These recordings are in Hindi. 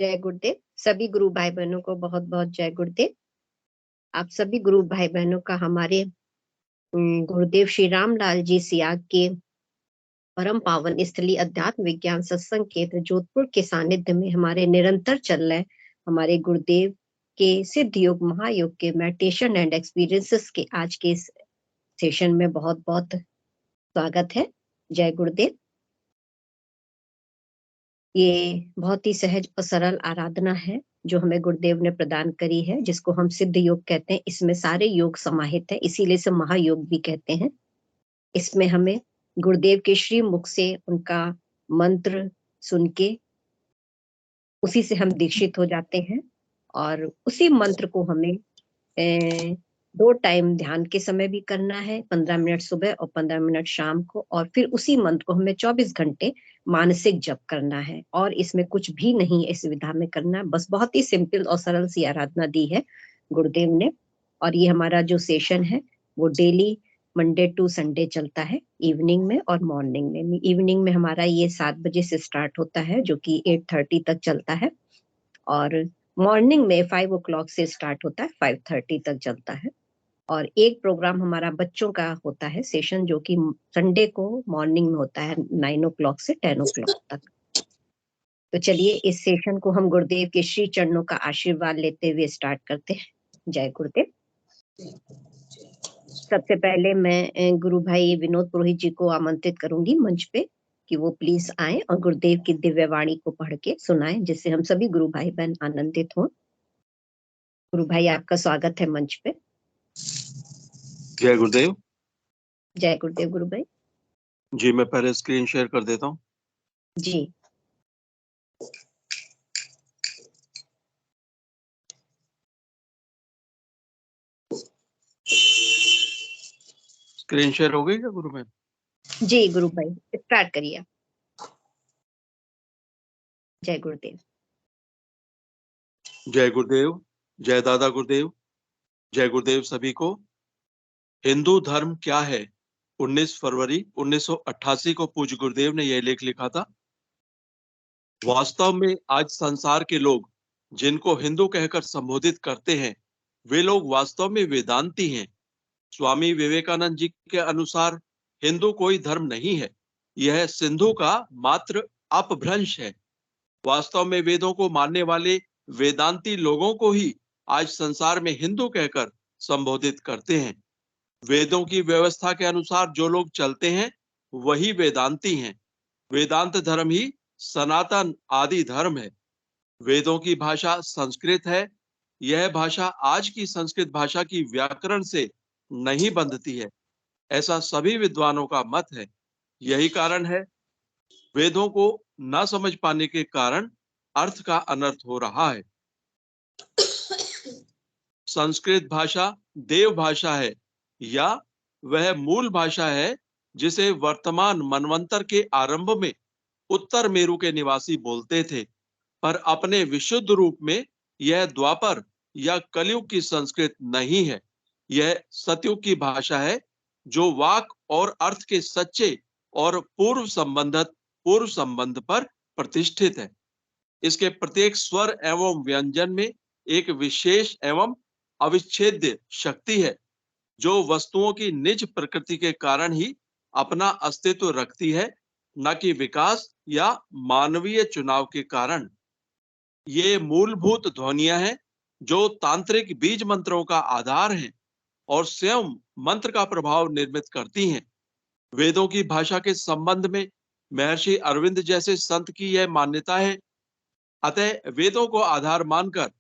जय गुरुदेव। सभी गुरु भाई बहनों को बहुत बहुत जय गुरुदेव। आप सभी गुरु भाई बहनों का हमारे गुरुदेव श्री रामलाल जी सियाग के परम पावन स्थली अध्यात्म विज्ञान सत्संग केंद्र जोधपुर के सानिध्य में हमारे निरंतर चल रहे हमारे गुरुदेव के सिद्ध योग महायोग के मेडिटेशन एंड एक्सपीरियंसेस के आज के सेशन में बहुत बहुत स्वागत है। जय गुरुदेव। ये बहुत ही सहज और सरल आराधना है जो हमें गुरुदेव ने प्रदान करी है, जिसको हम सिद्ध योग कहते हैं। इसमें सारे योग समाहित है, इसीलिए इसे महायोग भी कहते हैं। इसमें हमें गुरुदेव के श्री मुख से उनका मंत्र सुन के उसी से हम दीक्षित हो जाते हैं और उसी मंत्र को हमें 2 टाइम ध्यान के समय भी करना है, 15 मिनट सुबह और 15 मिनट शाम को, और फिर उसी मंत्र को हमें 24 घंटे मानसिक जप करना है। और इसमें कुछ भी नहीं इस विधा में करना है, बस बहुत ही सिंपल और सरल सी आराधना दी है गुरुदेव ने। और ये हमारा जो सेशन है वो डेली मंडे टू संडे चलता है, इवनिंग में और मॉर्निंग में। इवनिंग में हमारा ये 7 बजे से स्टार्ट होता है जो कि 8:30 तक चलता है, और मॉर्निंग में 5 o'clock से स्टार्ट होता है, 5:30 तक चलता है। और एक प्रोग्राम हमारा बच्चों का होता है सेशन, जो कि संडे को मॉर्निंग में होता है 9 o'clock से 10 o'clock तक। तो चलिए इस सेशन को हम गुरुदेव के श्री चरणों का आशीर्वाद लेते हुए स्टार्ट करते हैं। जय गुरुदेव। सबसे पहले मैं गुरु भाई विनोद पुरोहित जी को आमंत्रित करूंगी मंच पे कि वो प्लीज आए और गुरुदेव की दिव्य वाणी को पढ़ के सुनाएं, जिससे हम सभी गुरु भाई बहन आनंदित हों। गुरु भाई आपका स्वागत है मंच पे। जय गुरुदेव। जय गुरुदेव गुरु भाई जी। मैं पहले स्क्रीन शेयर कर देता हूँ। जी। स्क्रीन शेयर हो गई क्या गुरु में? जी गुरु भाई स्टार्ट करिए। जय गुरुदेव। जय गुरुदेव। जय दादा गुरुदेव। जय गुरुदेव सभी को। हिंदू धर्म क्या है? 19 फरवरी 1988 को पूज्य गुरुदेव ने यह लेख लिखा था। वास्तव में आज संसार के लोग जिनको हिंदू कहकर संबोधित करते हैं, वे लोग वास्तव में वेदांती हैं। स्वामी विवेकानंद जी के अनुसार हिंदू कोई धर्म नहीं है, यह सिंधु का मात्र अपभ्रंश है। वास्तव में वेदों को मानने वाले वेदांती लोगों को ही आज संसार में हिंदू कहकर संबोधित करते हैं। वेदों की व्यवस्था के अनुसार जो लोग चलते हैं वही वेदांती हैं। वेदांत धर्म ही सनातन आदि धर्म है। वेदों की भाषा संस्कृत है। यह भाषा आज की संस्कृत भाषा की व्याकरण से नहीं बंधती है, ऐसा सभी विद्वानों का मत है। यही कारण है वेदों को न समझ पाने के कारण अर्थ का अनर्थ हो रहा है। संस्कृत भाषा देव भाषा है, या वह मूल भाषा है जिसे वर्तमान मनवंतर के आरंभ में उत्तर मेरु के निवासी बोलते थे, पर अपने विशुद्ध रूप में यह द्वापर या कलयुग की संस्कृत नहीं है। यह सतयुग की भाषा है जो वाक और अर्थ के सच्चे और पूर्व संबंध पर प्रतिष्ठित है। इसके प्रत्येक स्वर एवं व्यंजन में एक विशेष एवं अविच्छेद्य शक्ति है जो वस्तुओं की निज प्रकृति के कारण ही अपना अस्तित्व रखती है, न कि विकास या मानवीय चुनाव के कारण। ये मूलभूत ध्वनियां हैं जो तांत्रिक बीज मंत्रों का आधार हैं और स्वयं मंत्र का प्रभाव निर्मित करती हैं। वेदों की भाषा के संबंध में महर्षि अरविंद जैसे संत की यह मान्यता है। अतः वेदों को आधार मानकर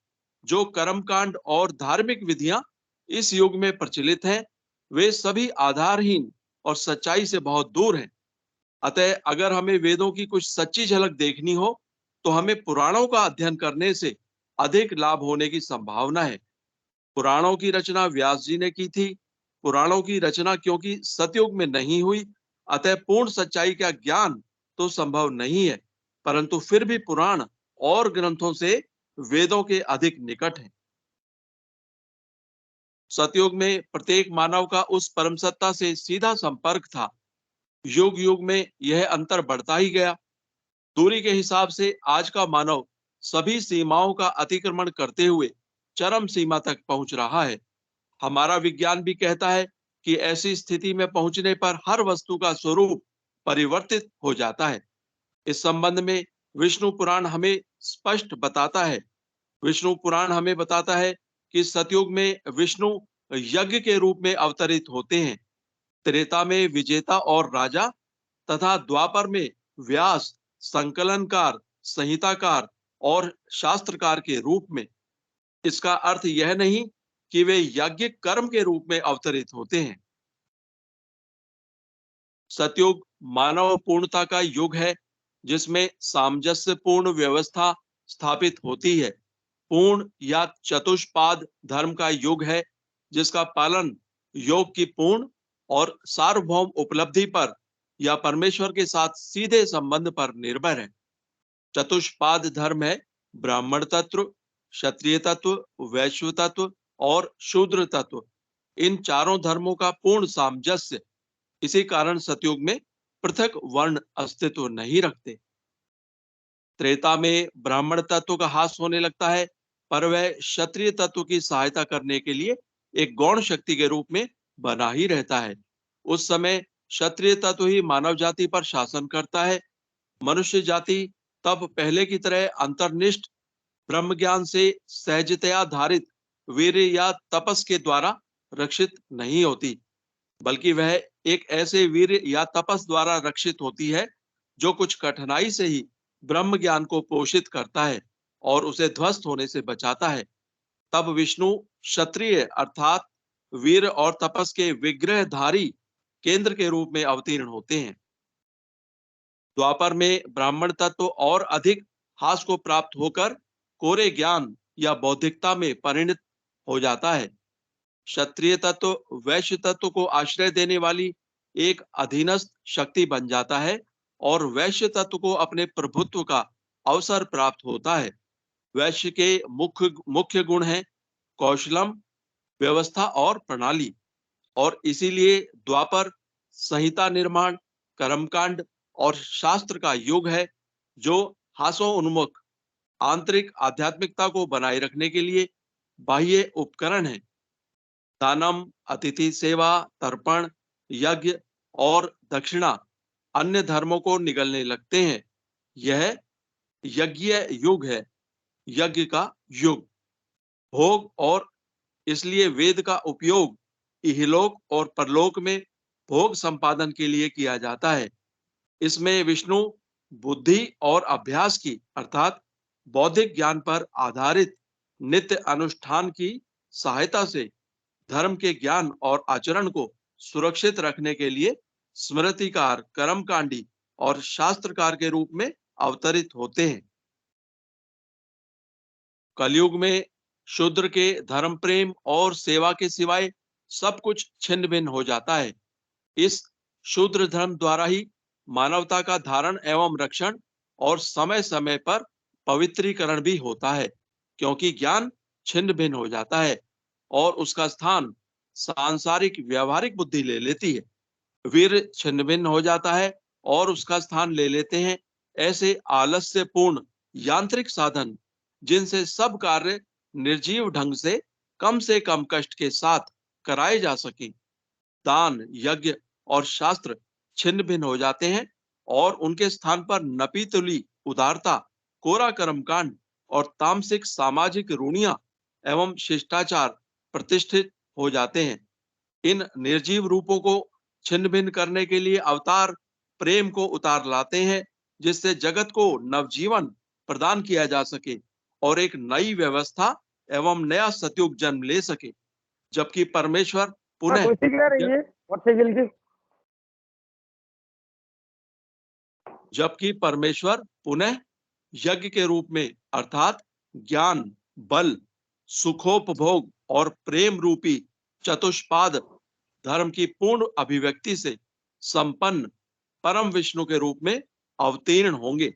जो कर्मकांड और धार्मिक विधियां इस युग में प्रचलित हैं, वे सभी आधारहीन और सच्चाई से बहुत दूर हैं। अतः अगर हमें वेदों की कुछ सच्ची झलक देखनी हो तो हमें पुराणों का अध्ययन करने से अधिक लाभ होने की संभावना है। पुराणों की रचना व्यास जी ने की थी। पुराणों की रचना क्योंकि सतयुग में नहीं हुई, अतः पूर्ण सच्चाई का ज्ञान तो संभव नहीं है, परंतु फिर भी पुराण और ग्रंथों से वेदों के अधिक निकट हैं। सतयुग में प्रत्येक मानव का उस परम सत्ता से सीधा संपर्क था। युग युग में यह अंतर बढ़ता ही गया। दूरी के हिसाब से आज का मानव सभी सीमाओं का अतिक्रमण करते हुए चरम सीमा तक पहुंच रहा है। हमारा विज्ञान भी कहता है कि ऐसी स्थिति में पहुंचने पर हर वस्तु का स्वरूप परिवर्तित हो जाता है। इस संबंध में विष्णु पुराण हमें स्पष्ट बताता है। विष्णु पुराण हमें बताता है कि सतयुग में विष्णु यज्ञ के रूप में अवतरित होते हैं, त्रेता में विजेता और राजा, तथा द्वापर में व्यास, संकलनकार, संहिताकार और शास्त्रकार के रूप में। इसका अर्थ यह नहीं कि वे यज्ञ कर्म के रूप में अवतरित होते हैं। सतयुग मानव पूर्णता का युग है, जिसमें सामंजस्यपूर्ण व्यवस्था स्थापित होती है। पूर्ण या चतुष्पाद धर्म का युग है, जिसका पालन योग की पूर्ण और सार्वभौम उपलब्धि पर या परमेश्वर के साथ सीधे संबंध पर निर्भर है। चतुष्पाद धर्म है ब्राह्मण तत्व, क्षत्रिय तत्व, वैश्य तत्व और शूद्र तत्व। इन चारों धर्मों का पूर्ण सामंजस्य। इसी कारण सतयुग में पृथक वर्ण अस्तित्व नहीं रखते। त्रेता में ब्राह्मण तत्व का ह्रास होने लगता है, पर वह क्षत्रिय तत्व की सहायता करने के लिए एक गौण शक्ति के रूप में बना ही रहता है। उस समय क्षत्रिय तत्व ही मानव जाति पर शासन करता है। मनुष्य जाति तब पहले की तरह अंतर्निष्ठ ब्रह्म ज्ञान से सहजतया धारित वीर या तपस के द्वारा रक्षित नहीं होती, बल्कि वह एक ऐसे वीर या तपस द्वारा रक्षित होती है जो कुछ कठिनाई से ही ब्रह्म ज्ञान को पोषित करता है और उसे ध्वस्त होने से बचाता है। तब विष्णु क्षत्रिय अर्थात वीर और तपस के विग्रहधारी केंद्र के रूप में अवतीर्ण होते हैं। द्वापर में ब्राह्मण तत्व और अधिक हास को प्राप्त होकर कोरे ज्ञान या बौद्धिकता में परिणत हो जाता है। क्षत्रिय तत्व वैश्य तत्व को आश्रय देने वाली एक अधीनस्थ शक्ति बन जाता है और वैश्य तत्व को अपने प्रभुत्व का अवसर प्राप्त होता है। वैश्य के मुख्य मुख्य गुण हैं कौशलम, व्यवस्था और प्रणाली, और इसीलिए द्वापर संहिता निर्माण, कर्मकांड और शास्त्र का युग है, जो हासोन्मुख आंतरिक आध्यात्मिकता को बनाए रखने के लिए बाह्य उपकरण है। दानम, अतिथि सेवा, तर्पण, यज्ञ और दक्षिणा अन्य धर्मों को निगलने लगते हैं। यह यज्ञ युग है, यज्ञ का युग। भोग और इसलिए वेद का उपयोग इहलोक और परलोक में भोग संपादन के लिए किया जाता है। इसमें विष्णु बुद्धि और अभ्यास की अर्थात बौद्धिक ज्ञान पर आधारित नित्य अनुष्ठान की सहायता से धर्म के ज्ञान और आचरण को सुरक्षित रखने के लिए स्मृतिकार, कर्मकांडी और शास्त्रकार के रूप में अवतरित होते हैं। कलयुग में शूद्र के धर्म प्रेम और सेवा के सिवाय सब कुछ छिन्न भिन्न हो जाता है। इस शूद्र धर्म द्वारा ही मानवता का धारण एवं रक्षण और समय समय पर पवित्रीकरण भी होता है, क्योंकि ज्ञान छिन्न भिन्न हो जाता है और उसका स्थान सांसारिक व्यवहारिक बुद्धि ले लेती है। वीर छिन्न भिन्न हो जाता है और उसका स्थान ले लेते हैं ऐसे आलस्यपूर्ण यांत्रिक साधन, जिनसे सब कार्य निर्जीव ढंग से कम कष्ट के साथ कराए जा सके। दान, यज्ञ और शास्त्र छिन्न भिन्न हो जाते हैं और उनके स्थान पर नपीतुली उदारता, कोरा कर्मकांड और तामसिक सामाजिक रूढ़ियां एवं शिष्टाचार प्रतिष्ठित हो जाते हैं। इन निर्जीव रूपों को छिन्न भिन्न करने के लिए अवतार प्रेम को उतार लाते हैं, जिससे जगत को नवजीवन प्रदान किया जा सके और एक नई व्यवस्था एवं नया सतयुग जन्म ले सके। जबकि परमेश्वर पुनः यज्ञ के रूप में अर्थात ज्ञान, बल, सुखोपभोग और प्रेम रूपी चतुष्पाद धर्म की पूर्ण अभिव्यक्ति से संपन्न परम विष्णु के रूप में अवतीर्ण होंगे।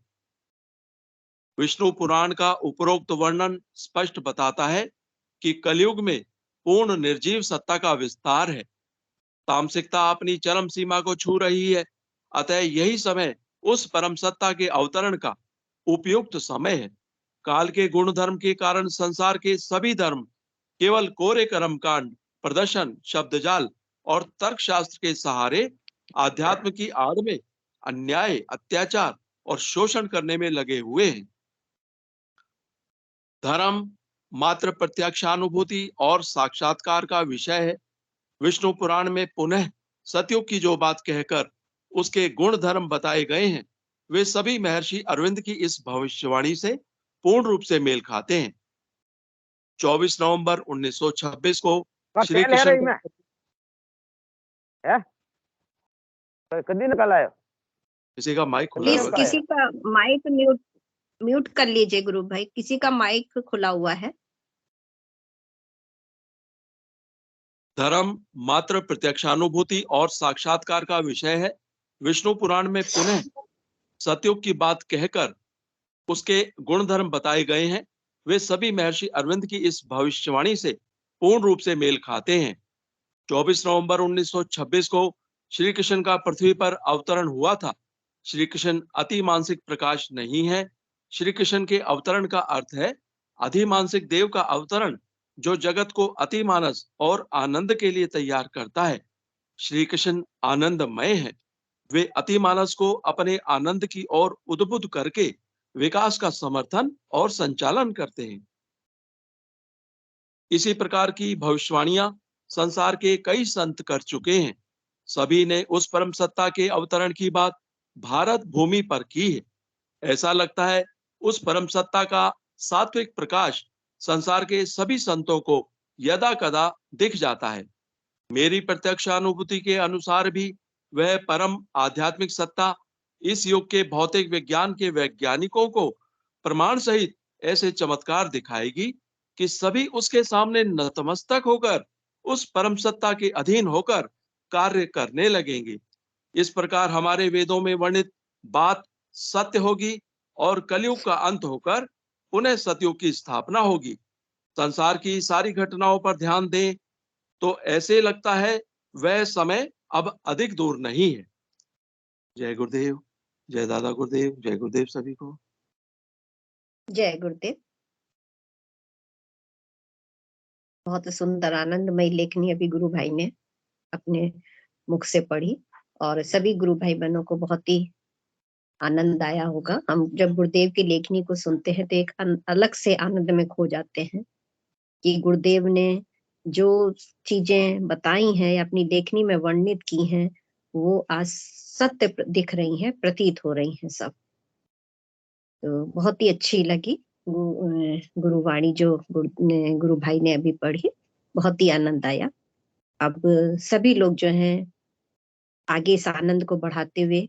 विष्णु पुराण का उपरोक्त वर्णन स्पष्ट बताता है कि कलयुग में पूर्ण निर्जीव सत्ता का विस्तार है। तामसिकता अपनी चरम सीमा को छू रही है, अतः यही समय उस परम सत्ता के अवतरण का उपयुक्त समय है। काल के गुण धर्म के कारण संसार के सभी धर्म केवल कोरे कर्मकांड, प्रदर्शन, शब्दजाल और तर्कशास्त्र के सहारे आध्यात्म की आड़ में अन्याय, अत्याचार और शोषण करने में लगे हुए हैं। धर्म मात्र प्रत्यक्षानुभूति और साक्षात्कार का विषय है। विष्णु पुराण में पुनः सतयुग की जो बात कहकर उसके गुण धर्म बताए गए हैं, वे सभी महर्षि अरविंद की इस भविष्यवाणी से पूर्ण रूप से मेल खाते हैं। 24 नवंबर 1926 को श्री तेल है कृष्ण रही में है कदी निकल आयो। किसी का माइक खुला है प्लीज बस। किसी का माइक म्यूट म्यूट कर लीजिए गुरु भाई, किसी का माइक खुला हुआ है। धर्म मात्र प्रत्यक्षानुभूति और साक्षात्कार का विषय है। विष्णु पुराण में पुनः सतयुग की बात कहकर उसके गुण धर्म बताए गए हैं, वे सभी महर्षि अरविंद की इस भविष्यवाणी से पूर्ण रूप से मेल खाते हैं। 24 नवंबर 1926 को श्री कृष्ण का पृथ्वी पर अवतरण हुआ था। श्री कृष्ण अति मानसिक प्रकाश नहीं है। श्री कृष्ण के अवतरण का अर्थ है अधिमानसिक देव का अवतरण, जो जगत को अति मानस और आनंद के लिए तैयार करता है। श्री कृष्ण आनंदमय है। वे अति मानस को अपने आनंद की ओर उद्बुद्ध करके विकास का समर्थन और संचालन करते हैं। इसी प्रकार की भविष्यवाणियां संसार के कई संत कर चुके हैं। सभी ने उस परम सत्ता के अवतरण की बात भारत भूमि पर की है। ऐसा लगता है उस परम सत्ता का सात्विक प्रकाश संसार के सभी संतों को यदा कदा दिख जाता है। मेरी प्रत्यक्ष अनुभूति के अनुसार भी वह परम आध्यात्मिक सत्ता इस युग के भौतिक विज्ञान के वैज्ञानिकों को प्रमाण सहित ऐसे चमत्कार दिखाएगी कि सभी उसके सामने नतमस्तक होकर उस परम सत्ता के अधीन होकर कार्य करने लगेंगे। इस प्रकार हमारे वेदों में वर्णित बात सत्य होगी और कलयुग का अंत होकर पुनः सतयुग की स्थापना होगी। संसार की सारी घटनाओं पर ध्यान दें तो ऐसे लगता है वह समय अब अधिक दूर नहीं है। जय गुरुदेव, जय दादा गुरुदेव, जय गुरुदेव सभी को। जय गुरुदेव। बहुत सुंदर आनंदमय लेखनी अभी गुरु भाई ने अपने मुख से पढ़ी और सभी गुरु भाई बहनों को बहुत ही आनंद आया होगा। हम जब गुरुदेव की लेखनी को सुनते हैं तो एक अलग से आनंद में खो जाते हैं कि गुरुदेव ने जो चीजें बताई हैं या अपनी लेखनी में वर्णित की हैं वो आज सत्य दिख रही हैं, प्रतीत हो रही हैं सब। तो बहुत ही अच्छी लगी गुरुवाणी जो गुरु भाई ने अभी पढ़ी, बहुत ही आनंद आया। अब सभी लोग जो हैं आगे इस आनंद को बढ़ाते हुए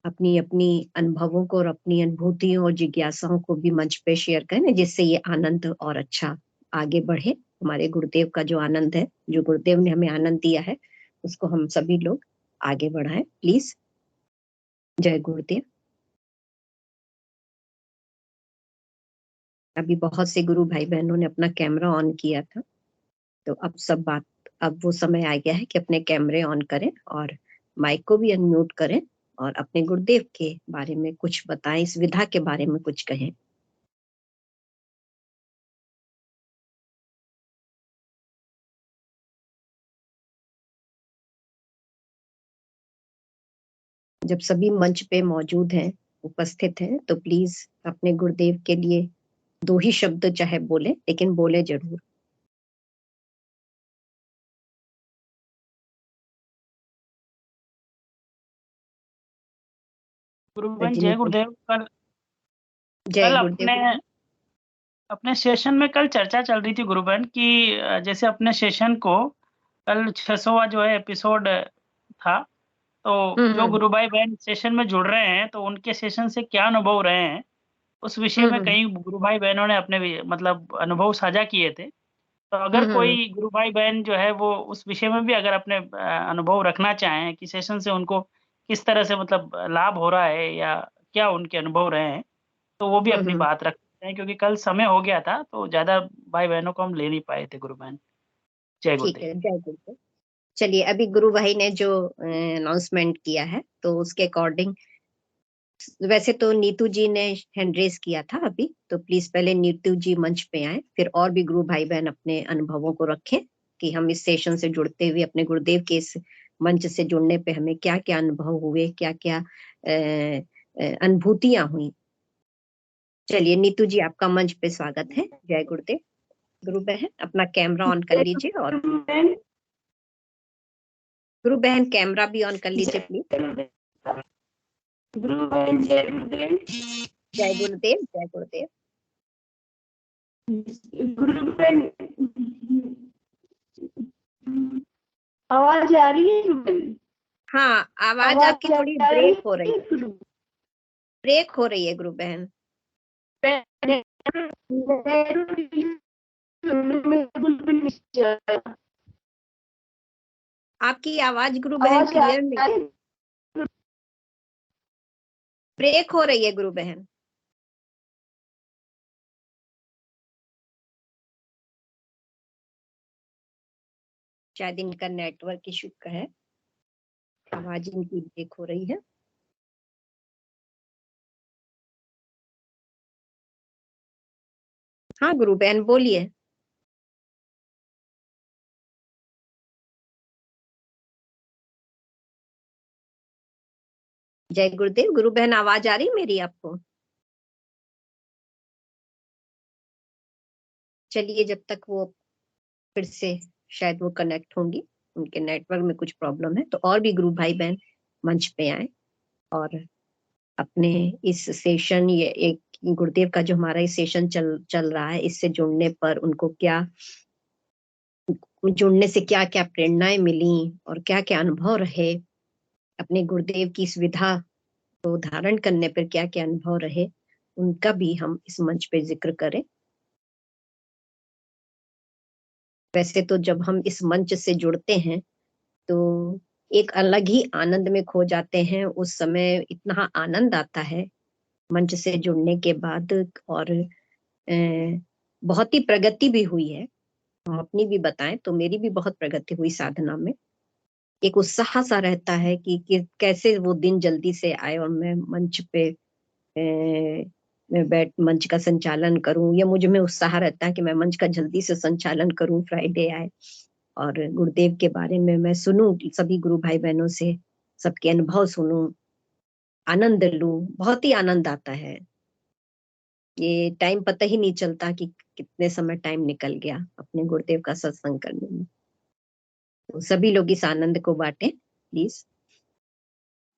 अपनी अपनी अनुभवों को और अपनी अनुभूतियों और जिज्ञासाओं को भी मंच पे शेयर करें, जिससे ये आनंद और अच्छा आगे बढ़े। हमारे गुरुदेव का जो आनंद है, जो गुरुदेव ने हमें आनंद दिया है, उसको हम सभी लोग आगे बढ़ाएं प्लीज। जय गुरुदेव। अभी बहुत से गुरु भाई बहनों ने अपना कैमरा ऑन किया था, तो अब वो समय आ गया है कि अपने कैमरे ऑन करें और माइक को भी अनम्यूट करें और अपने गुरुदेव के बारे में कुछ बताएं, इस विधा के बारे में कुछ कहें। जब सभी मंच पे मौजूद हैं, उपस्थित हैं, तो प्लीज अपने गुरुदेव के लिए 2 ही शब्द चाहे बोले, लेकिन बोले जरूर। गुरुबन जय गुरुदेव। कल जय गुरुदेव। अपने अपने सेशन में कल चर्चा चल रही थी गुरुबन की, जैसे अपने सेशन को कल 600वां जो है एपिसोड था, तो जो गुरु भाई बहन सेशन में जुड़ रहे हैं तो उनके सेशन से क्या अनुभव रहे हैं उस विषय में कई गुरु भाई बहनों ने अपने मतलब अनुभव साझा किए थे। तो अगर कोई गुरु भाई बहन जो है वो उस विषय में भी अगर अपने अनुभव रखना चाहें कि सेशन से उनको किस तरह से मतलब लाभ हो रहा है या क्या उनके अनुभव रहे हैं, तो वो भी अपनी बात रख सकते हैं, क्योंकि कल समय हो गया था तो ज्यादा भाई बहनों को हम ले नहीं पाए थे गुरु बहन। जय ठीक है, गुरुदेव। जय गुरुदेव। चलिए, अभी गुरु भाई ने जो अनाउंसमेंट किया है तो उसके अकॉर्डिंग वैसे तो नीतू जी ने हैंड रेस किया था अभी, तो प्लीज पहले नीतू जी मंच पे आए, फिर और भी गुरु भाई बहन अपने अनुभवों को रखें कि हम इस सेशन से जुड़ते हुए अपने गुरुदेव के इस मंच से जुड़ने पे हमें क्या क्या अनुभव हुए, क्या क्या अनुभूतियां हुई। चलिए नीतू जी, आपका मंच पे स्वागत है। जय गुरुदेव। गुरु बहन अपना कैमरा ऑन कर लीजिए, और गुरु बहन कैमरा भी ऑन कर लीजिए प्लीज। गुरु बहन जय गुरुदेव। जय गुरुदेव, जय गुरुदेव। गुरु बहन आवाज आ रही है गुरु बहन? हाँ, आवाज आपकी थोड़ी ब्रेक हो रही है, ब्रेक हो रही है गुरु बहन। आपकी आवाज गुरु बहन क्लियर नहीं, ब्रेक हो रही है गुरु बहन। शायद इनका नेटवर्क इशू का है, आवाज इनकी ब्रेक हो रही है। हाँ गुरु बहन बोलिए। जय गुरुदेव। गुरु बहन आवाज आ रही मेरी आपको? चलिए, जब तक वो फिर से शायद वो कनेक्ट होंगी, उनके नेटवर्क में कुछ प्रॉब्लम है, तो और भी गुरु भाई बहन मंच पे आए और अपने इस सेशन, ये एक गुरुदेव का जो हमारा इस सेशन चल रहा है, इससे जुड़ने पर उनको क्या, जुड़ने से क्या क्या प्रेरणाएं मिली और क्या क्या अनुभव रहे, अपने गुरुदेव की इस विधा को धारण करने पर क्या क्या अनुभव रहे, उनका भी हम इस मंच पे जिक्र करें। वैसे तो जब हम इस मंच से जुड़ते हैं तो एक अलग ही आनंद में खो जाते हैं। उस समय इतना आनंद आता है मंच से जुड़ने के बाद, और बहुत ही प्रगति भी हुई है। हम अपनी भी बताएं तो मेरी भी बहुत प्रगति हुई साधना में। एक उत्साह सा रहता है कि कैसे वो दिन जल्दी से आए और मैं मंच पे मैं मंच का संचालन करूं, या मुझ में उत्साह रहता है कि मैं मंच का जल्दी से संचालन करूं, फ्राइडे आए और गुरुदेव के बारे में मैं सुनूं, सभी गुरु भाई बहनों से सबके अनुभव सुनूं, आनंद लूं। बहुत ही आनंद आता है। ये टाइम पता ही नहीं चलता कि कितने समय टाइम निकल गया अपने गुरुदेव का सत्संग करने में। तो सभी लोग इस आनंद को बांटें प्लीज।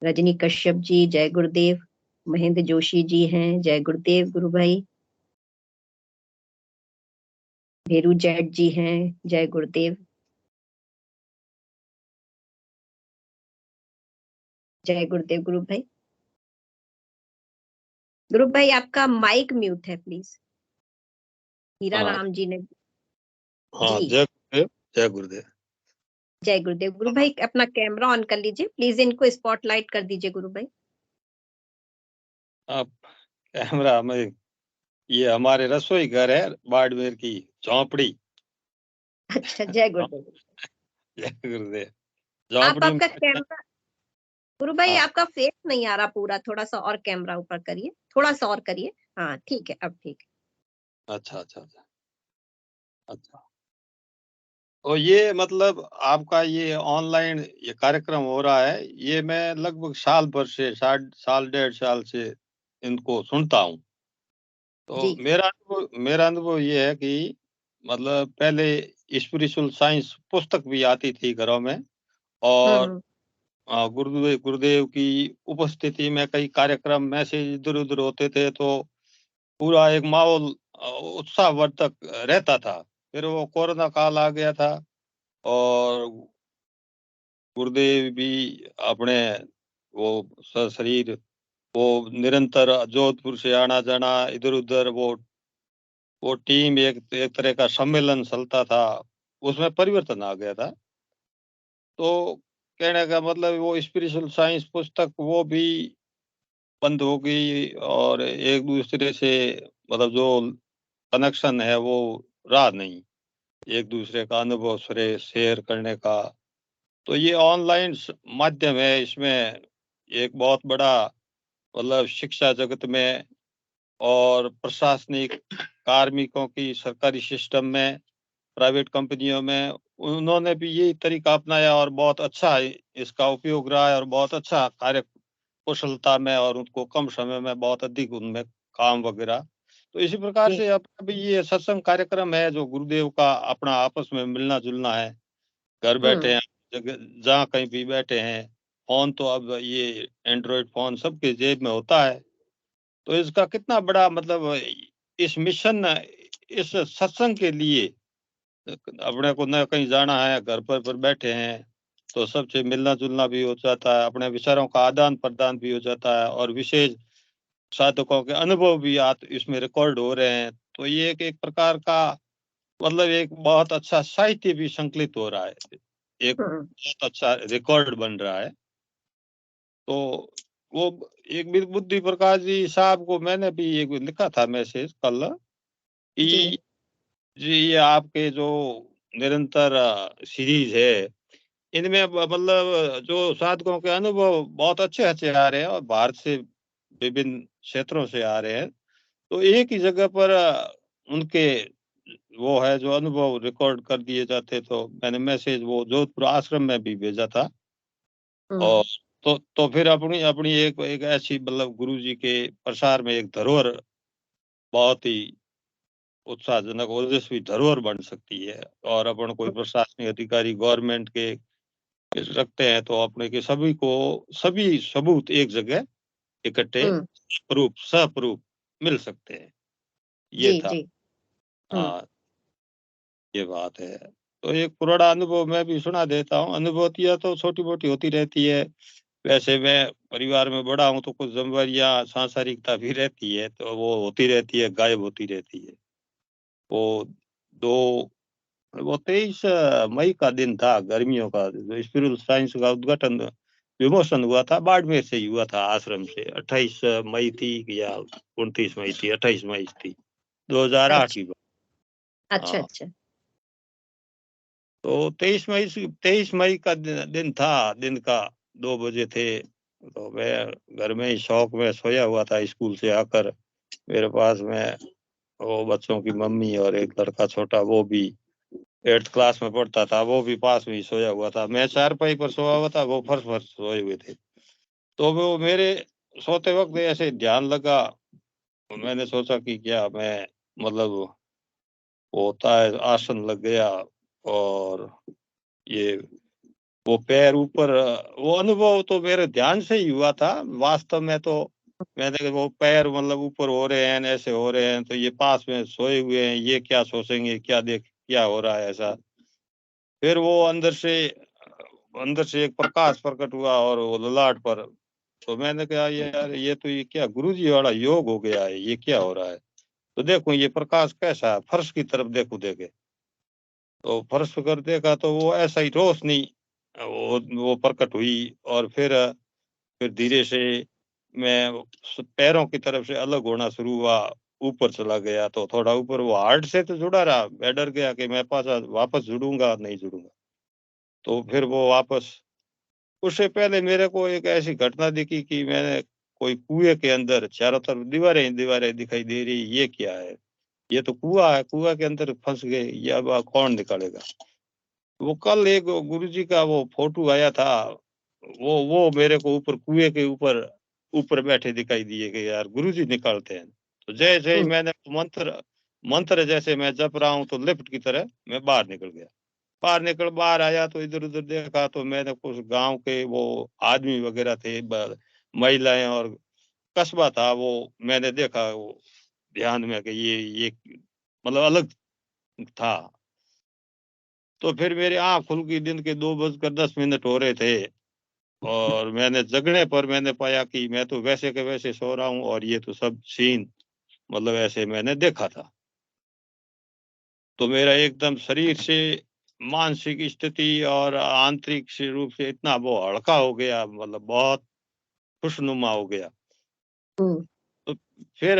रजनी कश्यप जी जय गुरुदेव, महेंद्र जोशी जी हैं जय गुरुदेव गुरु भाई, भेरू जैट जी हैं जय गुरुदेव, जय गुरुदेव गुरु भाई। गुरु भाई आपका माइक म्यूट है प्लीज। हीरा हाँ राम जी ने हाँ, जी जय गुरुदेव, जय गुरुदेव। जय गुरुदेव। गुरु भाई अपना कैमरा ऑन कर लीजिए प्लीज, इनको स्पॉटलाइट कर दीजिए गुरु भाई। आप कैमरा में, ये हमारे रसोई घर है, बाड़मेर की झोंपड़ी। अच्छा, जय गुरुदेव। जय गुरुदेव। आप झोंपड़ी में आपका कैमरा, गुरु भाई हाँ, आपका फेस नहीं आ रहा पूरा, थोड़ा सा और कैमरा ऊपर करिए, थोड़ा सा और करिए। हाँ ठीक है, अब ठीक है। अच्छा अच्छा अच्छा अच्छा। और ये मतलब आपका ये ऑनलाइन ये कार्यक्रम हो रहा है, ये मैं लगभग साल भर से, साल 1.5 साल से इनको सुनता हूँ। तो जी। मेरा अनुभव ये है कि मतलब पहले स्पिरिचुअल साइंस पुस्तक भी आती थी घरों में, और हम्म। गुरुदेव की उपस्थिति में कई कार्यक्रम, मैसेज इधर उधर होते थे, तो पूरा एक माहौल उत्साहवर्धक रहता था। फिर वो कोरोना काल आ गया था, और गुरुदेव भी अपने वो शरीर, वो निरंतर जोधपुर से आना जाना इधर उधर, वो टीम एक एक तरह का सम्मेलन चलता था, उसमें परिवर्तन आ गया था। तो कहने का मतलब वो स्पिरिचुअल साइंस पुस्तक वो भी बंद हो गई, और एक दूसरे से मतलब जो कनेक्शन है वो रहा नहीं, एक दूसरे का अनुभव शेयर करने का। तो ये ऑनलाइन माध्यम है, इसमें एक बहुत बड़ा मतलब शिक्षा जगत में और प्रशासनिक कार्मिकों की सरकारी सिस्टम में, प्राइवेट कंपनियों में, उन्होंने भी यही तरीका अपनाया और बहुत अच्छा इसका उपयोग रहा है और बहुत अच्छा कार्य कुशलता में और उनको कम समय में बहुत अधिक उनमें काम वगैरह। तो इसी प्रकार जी। से अब अभी ये सत्संग कार्यक्रम है जो गुरुदेव का अपना आपस में मिलना जुलना है। घर बैठे हैं, जगह जहाँ कहीं भी बैठे हैं, फोन तो अब ये एंड्रॉइड फोन सबके जेब में होता है। तो इसका कितना बड़ा मतलब इस मिशन, इस सत्संग के लिए अपने को न कहीं जाना है, घर पर बैठे हैं, तो सबसे मिलना जुलना भी हो जाता है, अपने विचारों का आदान प्रदान भी हो जाता है और विशेष साधकों के अनुभव भी इसमें रिकॉर्ड हो रहे हैं। तो ये एक प्रकार का मतलब एक बहुत अच्छा साहित्य भी संकलित हो रहा है, एक बहुत अच्छा रिकॉर्ड बन रहा है। तो वो एक बुद्धि प्रकाश जी साहब को मैंने भी एक लिखा था मैसेज कल कि जी ये आपके जो निरंतर सीरीज है, इनमें मतलब जो साधकों के अनुभव बहुत अच्छे अच्छे आ रहे हैं और भारत से विभिन्न क्षेत्रों से आ रहे हैं। तो एक ही जगह पर उनके वो है जो अनुभव रिकॉर्ड कर दिए जाते। तो मैंने मैसेज वो जोधपुर आश्रम में भी भेजा था। और तो फिर अपनी अपनी एक एक ऐसी मतलब गुरु जी के प्रसार में एक धरोहर बहुत ही उत्साहजनक ओजस्वी धरोहर बन सकती है। और अपन कोई प्रशासनिक अधिकारी गवर्नमेंट के रखते हैं तो अपने के सभी को सभी सबूत एक जगह इकट्ठे सप्रूप मिल सकते हैं। ये जी, था। जी। हाँ, ये बात है। तो एक पुराना अनुभव मैं भी सुना देता हूँ। अनुभूतियां तो छोटी मोटी होती रहती है। वैसे मैं परिवार में बड़ा हूँ तो कुछ जिम्मेवारियां सांसारिकता भी रहती है, तो वो होती रहती है, गायब होती रहती है। वो दो वो 23 मई का दिन था, गर्मियों का, जो स्पिरिचुअल साइंस का उद्घाटन विमोचन हुआ था, बाड़मेर से ही हुआ था आश्रम से। 28 मई थी या 29 मई थी, 28 मई थी 2008 की बात। अच्छा, हाँ, अच्छा। तो 23 मई का दिन था। दिन का 2 बजे थे। तो मैं घर में ही शौक में सोया हुआ था। स्कूल से आकर मेरे पास में वो बच्चों की मम्मी और एक लड़का छोटा, वो भी 8th क्लास में पढ़ता था, वो भी पास में ही सोया हुआ था। मैं चारपाई पर सोया हुआ था, वो फर्श पर सोए हुए थे। तो वो मेरे सोते वक्त ऐसे ध्यान लगा। तो मैंने सोचा कि क्या मैं मतलब वो होता है आसन लग गया और ये वो पैर ऊपर, वो अनुभव तो मेरे ध्यान से ही हुआ था। वास्तव में तो मैंने वो पैर मतलब ऊपर हो रहे हैं, ऐसे हो रहे हैं, तो ये पास में सोए हुए हैं, ये क्या सोचेंगे, क्या हो रहा है ऐसा। फिर वो अंदर से एक प्रकाश प्रकट हुआ और वो ललाट पर। तो मैंने कहा यार ये तो ये क्या गुरुजी वाला योग हो गया है, ये क्या हो रहा है। तो देखो ये प्रकाश कैसा है, फर्श की तरफ देखो देखे। तो फर्श पर देखा तो वो ऐसा ही रोशनी वो प्रकट हुई। और फिर धीरे से मैं पैरों की तरफ से अलग होना शुरू हुआ, ऊपर चला गया। तो थोड़ा ऊपर वो हार्ट से तो जुड़ा रहा। मैं डर गया कि मैं वापस जुड़ूंगा नहीं जुड़ूंगा। तो फिर वो वापस, उससे पहले मेरे को एक ऐसी घटना दिखी कि मैंने कोई कुएं के अंदर, चारों तरफ दीवारें ही दीवारें दिखाई दे रही। ये क्या है, ये तो कुआं है, कुआं के अंदर फंस गए, ये अब कौन निकालेगा। वो कल एक गुरुजी का वो फोटो आया था, वो मेरे को ऊपर कुएं के ऊपर ऊपर बैठे दिखाई दिए कि यार गुरुजी निकालते हैं। तो जैसे ही मैंने मंत्र मंत्र जैसे मैं जप रहा हूँ तो लिफ्ट की तरह मैं बाहर निकल गया। बाहर आया तो इधर उधर देखा तो मैंने कुछ गांव के वो आदमी वगैरह थे, महिलाएं और कस्बा था। वो मैंने देखा वो ध्यान में कि ये मतलब अलग था। तो फिर मेरी आंख खुल गई। दिन के 2:10 हो रहे थे और मैंने जगने पर मैंने पाया कि मैं तो वैसे के वैसे सो रहा हूँ और ये तो सब सीन मतलब ऐसे मैंने देखा था। तो मेरा एकदम शरीर से मानसिक स्थिति और आंतरिक से रूप से इतना वो हल्का हो गया, मतलब बहुत खुशनुमा हो गया। तो फिर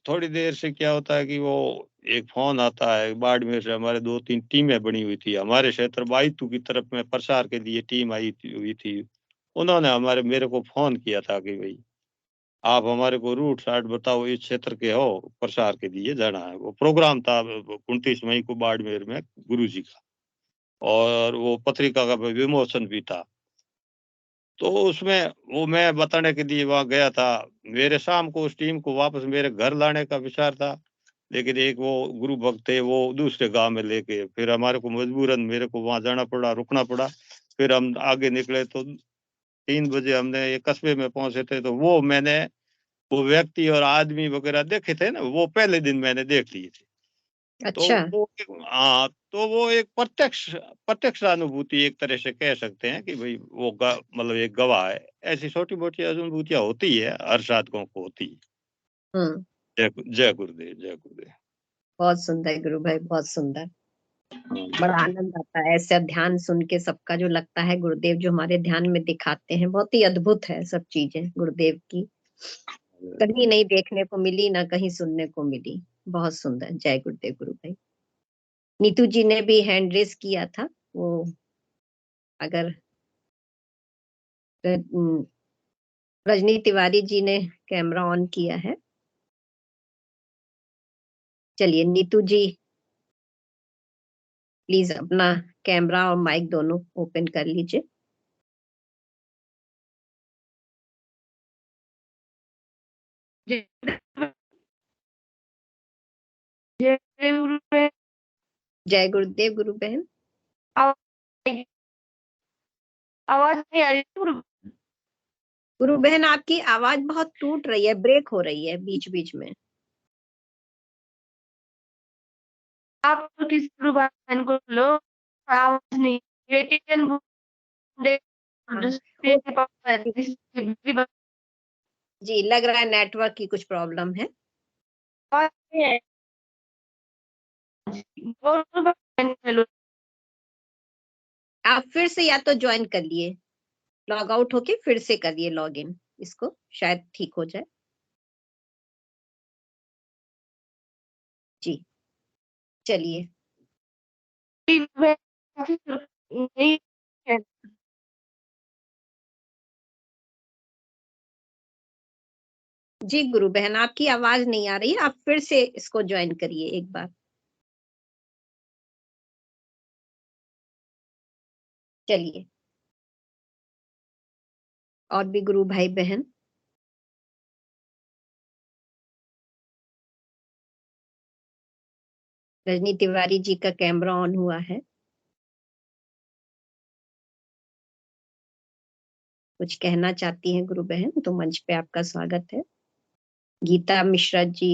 थोड़ी देर से क्या होता है कि वो एक फोन आता है बाड़मेर से। हमारे 2-3 टीमें बनी हुई थी हमारे क्षेत्र बाईतू की तरफ में प्रसार के लिए टीम हुई थी। उन्होंने मेरे को फोन किया था कि भाई आप हमारे को रूट साइड बताओ, इस क्षेत्र के हो, प्रसार के लिए जाना है। वो प्रोग्राम था 29 मई को बाड़मेर में गुरु जी का, और वो पत्रिका का विमोचन भी था। तो उसमें वो मैं बताने के लिए वहां गया था। मेरे शाम को उस टीम को वापस मेरे घर लाने का विचार था, लेकिन एक वो गुरु भक्त थे, वो दूसरे गांव में लेके, फिर हमारे को मजबूरन मेरे को वहां जाना पड़ा, रुकना पड़ा। फिर हम आगे निकले तो 3 बजे हमने ये कस्बे में पहुंचे थे। तो वो मैंने वो व्यक्ति और आदमी वगैरह देखे थे ना, वो पहले दिन मैंने देख लिए थे। तो अच्छा। वो हाँ, तो वो एक प्रत्यक्ष अनुभूति एक तरह से कह सकते हैं कि भाई वो मतलब एक गवाह है। ऐसी छोटी मोटी अनुभूतियां होती है, हर साधकों को होती है। हम्म। जय गुरुदेव, जय गुरुदेव। बहुत सुंदर गुरु भाई, बहुत सुंदर। हाँ, बड़ा आनंद आता है ऐसा ध्यान सुन के, सबका जो लगता है गुरुदेव जो हमारे ध्यान में दिखाते हैं, बहुत ही अद्भुत है सब चीजें गुरुदेव की। कहीं नहीं देखने को मिली, ना कहीं सुनने को मिली। बहुत सुंदर। जय गुरुदेव गुरु भाई। नीतू जी ने भी हैंड रेस किया था, वो अगर रजनी तिवारी जी ने कैमरा ऑन किया है। चलिए नीतू जी, प्लीज अपना कैमरा और माइक दोनों ओपन कर लीजिए। जय जय गुरुदेव। जय गुरुदेव गुरु बहन। आवाज नहीं आ रही गुरु? गुरु बहन आपकी आवाज बहुत टूट रही है, ब्रेक हो रही है बीच बीच में। आप किस गुरु बहन को लो, आवाज नहीं। जी, लग रहा है नेटवर्क की कुछ प्रॉब्लम है। आप फिर से या तो ज्वाइन कर लिए, लॉग आउट होके फिर से करिए लॉग इन, इसको शायद ठीक हो जाए। जी चलिए। जी गुरु बहन आपकी आवाज नहीं आ रही है, आप फिर से इसको ज्वाइन करिए एक बार। चलिए। और भी गुरु भाई बहन। रजनी तिवारी जी का कैमरा ऑन हुआ है। कुछ कहना चाहती हैं गुरु बहन तो मंच पे आपका स्वागत है। गीता मिश्रा जी।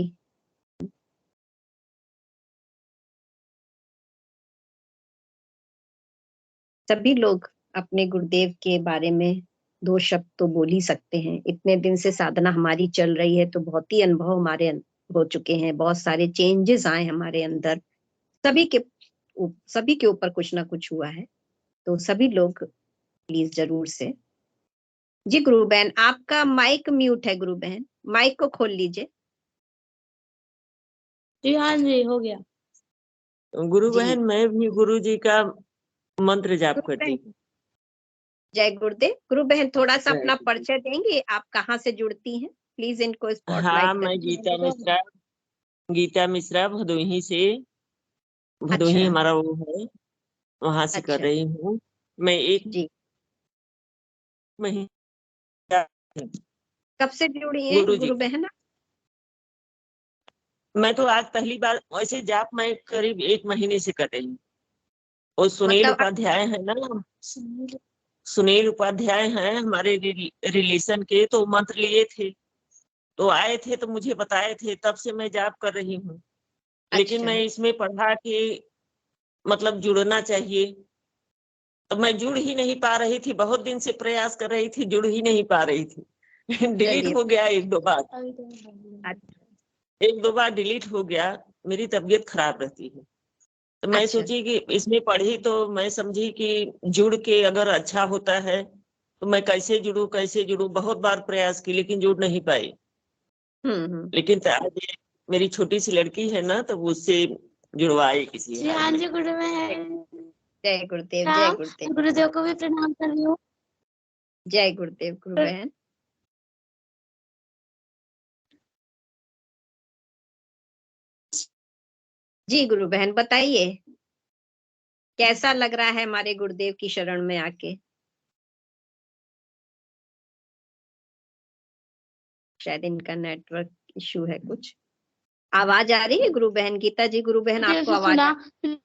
सभी लोग अपने गुरुदेव के बारे में 2 शब्द तो बोल ही सकते हैं। इतने दिन से साधना हमारी चल रही है तो बहुत ही अनुभव हमारे हो चुके हैं, बहुत सारे चेंजेस आए हमारे अंदर। सभी के ऊपर कुछ ना कुछ हुआ है, तो सभी लोग प्लीज जरूर से। जी गुरु बहन आपका माइक म्यूट है, गुरु बहन माइक को खोल लीजिए। जी हाँ जी, हो गया। गुरु जी। बहन मैं भी गुरु जी का मंत्र जाप गुरु करती बहन हूँ। जय गुरुदेव। गुरु बहन थोड़ा सा अपना परिचय देंगे, आप कहाँ से जुड़ती हैं? प्लीज इनको हाँ, स्पॉटलाइट मैं करिए। गीता मिश्रा भदोही से, भदोही अच्छा। हमारा वो है, वहां से कर अच्छा रही हूँ। मैं एक जी। महीना कब से जुड़ी हैं गुरु जी, गुरु बहन? मैं तो आज पहली बार वैसे जाप मैं करीब 1 महीने से कर रही हूँ। और सुनील मतलब उपाध्याय है ना, सुनील उपाध्याय हैं हमारे रिलेशन के, तो मंत्र लिए थे तो आए थे तो मुझे बताए थे, तब से मैं जाप कर रही हूँ। लेकिन अच्छा। मैं इसमें पढ़ा कि मतलब जुड़ना चाहिए, तो मैं जुड़ ही नहीं पा रही थी। बहुत दिन से प्रयास कर रही थी, जुड़ ही नहीं पा रही थी। डिलीट चलिए। हो गया 1-2 बार, अच्छा। 1-2 बार डिलीट हो गया। मेरी तबीयत खराब रहती है, तो मैं अच्छा। सोची कि इसमें पढ़ी तो मैं समझी कि जुड़ के अगर अच्छा होता है तो मैं कैसे जुड़ूं। बहुत बार प्रयास की लेकिन जुड़ नहीं पाई। हम्म। लेकिन आज ये मेरी छोटी सी लड़की है ना, तो उससे जुड़वाई किसी जी हाँ जी गुरु बहन। जय गुरुदेव, जय प्रणाम। गुरुदेव। गुरुदेव को भी प्रणाम कर रही हूँ। जय गुरुदेव गुरु बहन। जी गुरु बहन बताइए, कैसा लग रहा है हमारे गुरुदेव की शरण में आके? शायद इनका नेटवर्क इशू है कुछ। आवाज आ रही है गुरु बहन? गीता जी गुरु बहन आपको जैसे आवाज सुना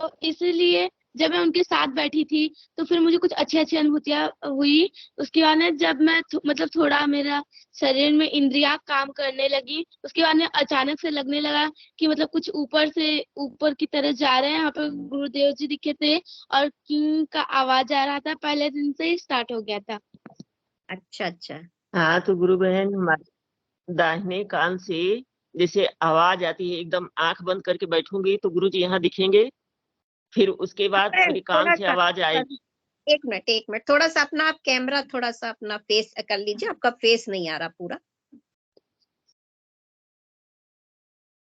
तो इसलिए जब मैं उनके साथ बैठी थी तो फिर मुझे कुछ अच्छी अच्छी अनुभूतियां हुई। उसके बाद में जब मैं मतलब थोड़ा मेरा शरीर में इंद्रियां काम करने लगी, उसके बाद में अचानक से लगने लगा कि मतलब कुछ ऊपर से ऊपर की तरफ जा रहे हैं। यहाँ पे गुरुदेव जी दिखे थे और किंग का आवाज आ रहा था, पहले दिन से ही स्टार्ट हो गया था। अच्छा अच्छा। हाँ तो गुरु बहन, हमारे दाहिने कान से जैसे आवाज आती है, एकदम आंख बंद करके बैठूंगी तो गुरु जी यहाँ दिखेंगे, फिर उसके बाद मेरे कान थोड़ा से सा आवाज आएगी। एक मिनट थोड़ा सा अपना आप कैमरा थोड़ा सा अपना फेस कर लीजिए, आपका फेस नहीं आ रहा पूरा।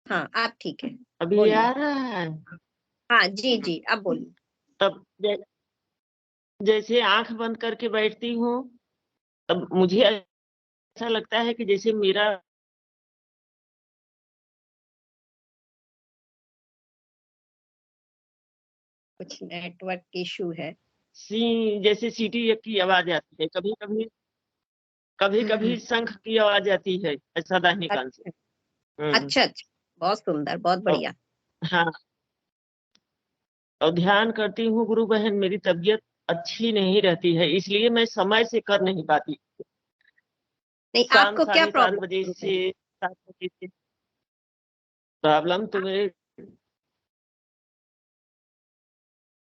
हाँ आप ठीक है, अभी बोलिए। आ रहा है? हाँ जी जी अब बोलिए। तब जैसे आंख बंद करके बैठती हूँ तब मुझे ऐसा लगता है कि जैसे मेरा कुछ नेटवर्क इशू है। जैसे सीटी की आवाज आती है, कभी कभी शंख की आवाज आती है, ऐसा दाहिने कान से। अच्छा अच्छा, बहुत सुंदर, बहुत और बढ़िया। हाँ, और ध्यान करती हूँ गुरु बहन, मेरी तबीयत अच्छी नहीं रहती है, इसलिए मैं समय से कर नहीं पाती। नहीं शाम आपको क्या 7:30 बजे प्रॉब्लम है? से 7 बजे से प्रॉब्लम तो मेरे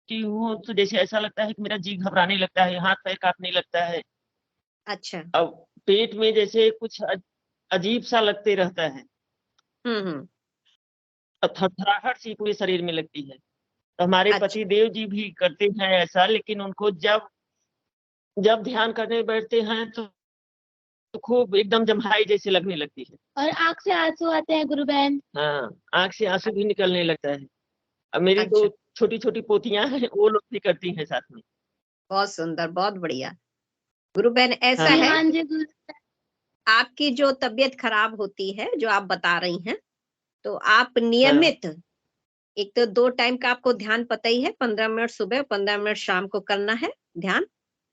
की हूँ, तो जैसे ऐसा लगता है कि मेरा जी घबराने लगता है, हाथ पैर कांपने लगता है। अच्छा। अब पेट में जैसे कुछ अजीब सा लगते रहता है, हम्म। और थरथराहट सी पूरे शरीर में लगती है। तो हमारे अच्छा पति देव जी भी करते हैं ऐसा, लेकिन उनको जब जब ध्यान करने बैठते हैं तो खूब एकदम जम्हाई जैसे लगने लगती है। और आंख से आंसू आते हैं गुरु बहन। हाँ, आंख से आंसू भी निकलने लगता है। अब मेरी अच्छा, 2 छोटी छोटी पोतियां हैं, वो लोग भी करती हैं साथ में। बहुत सुंदर, बहुत बढ़िया। गुरु बहन ऐसा हाँ है, हाँ जी गुरु। आपकी जो तबीयत खराब होती है जो आप बता रही हैं, तो आप हाँ नियमित एक तो 2 टाइम का आपको ध्यान पता ही है, 15 मिनट सुबह 15 मिनट शाम को करना है ध्यान,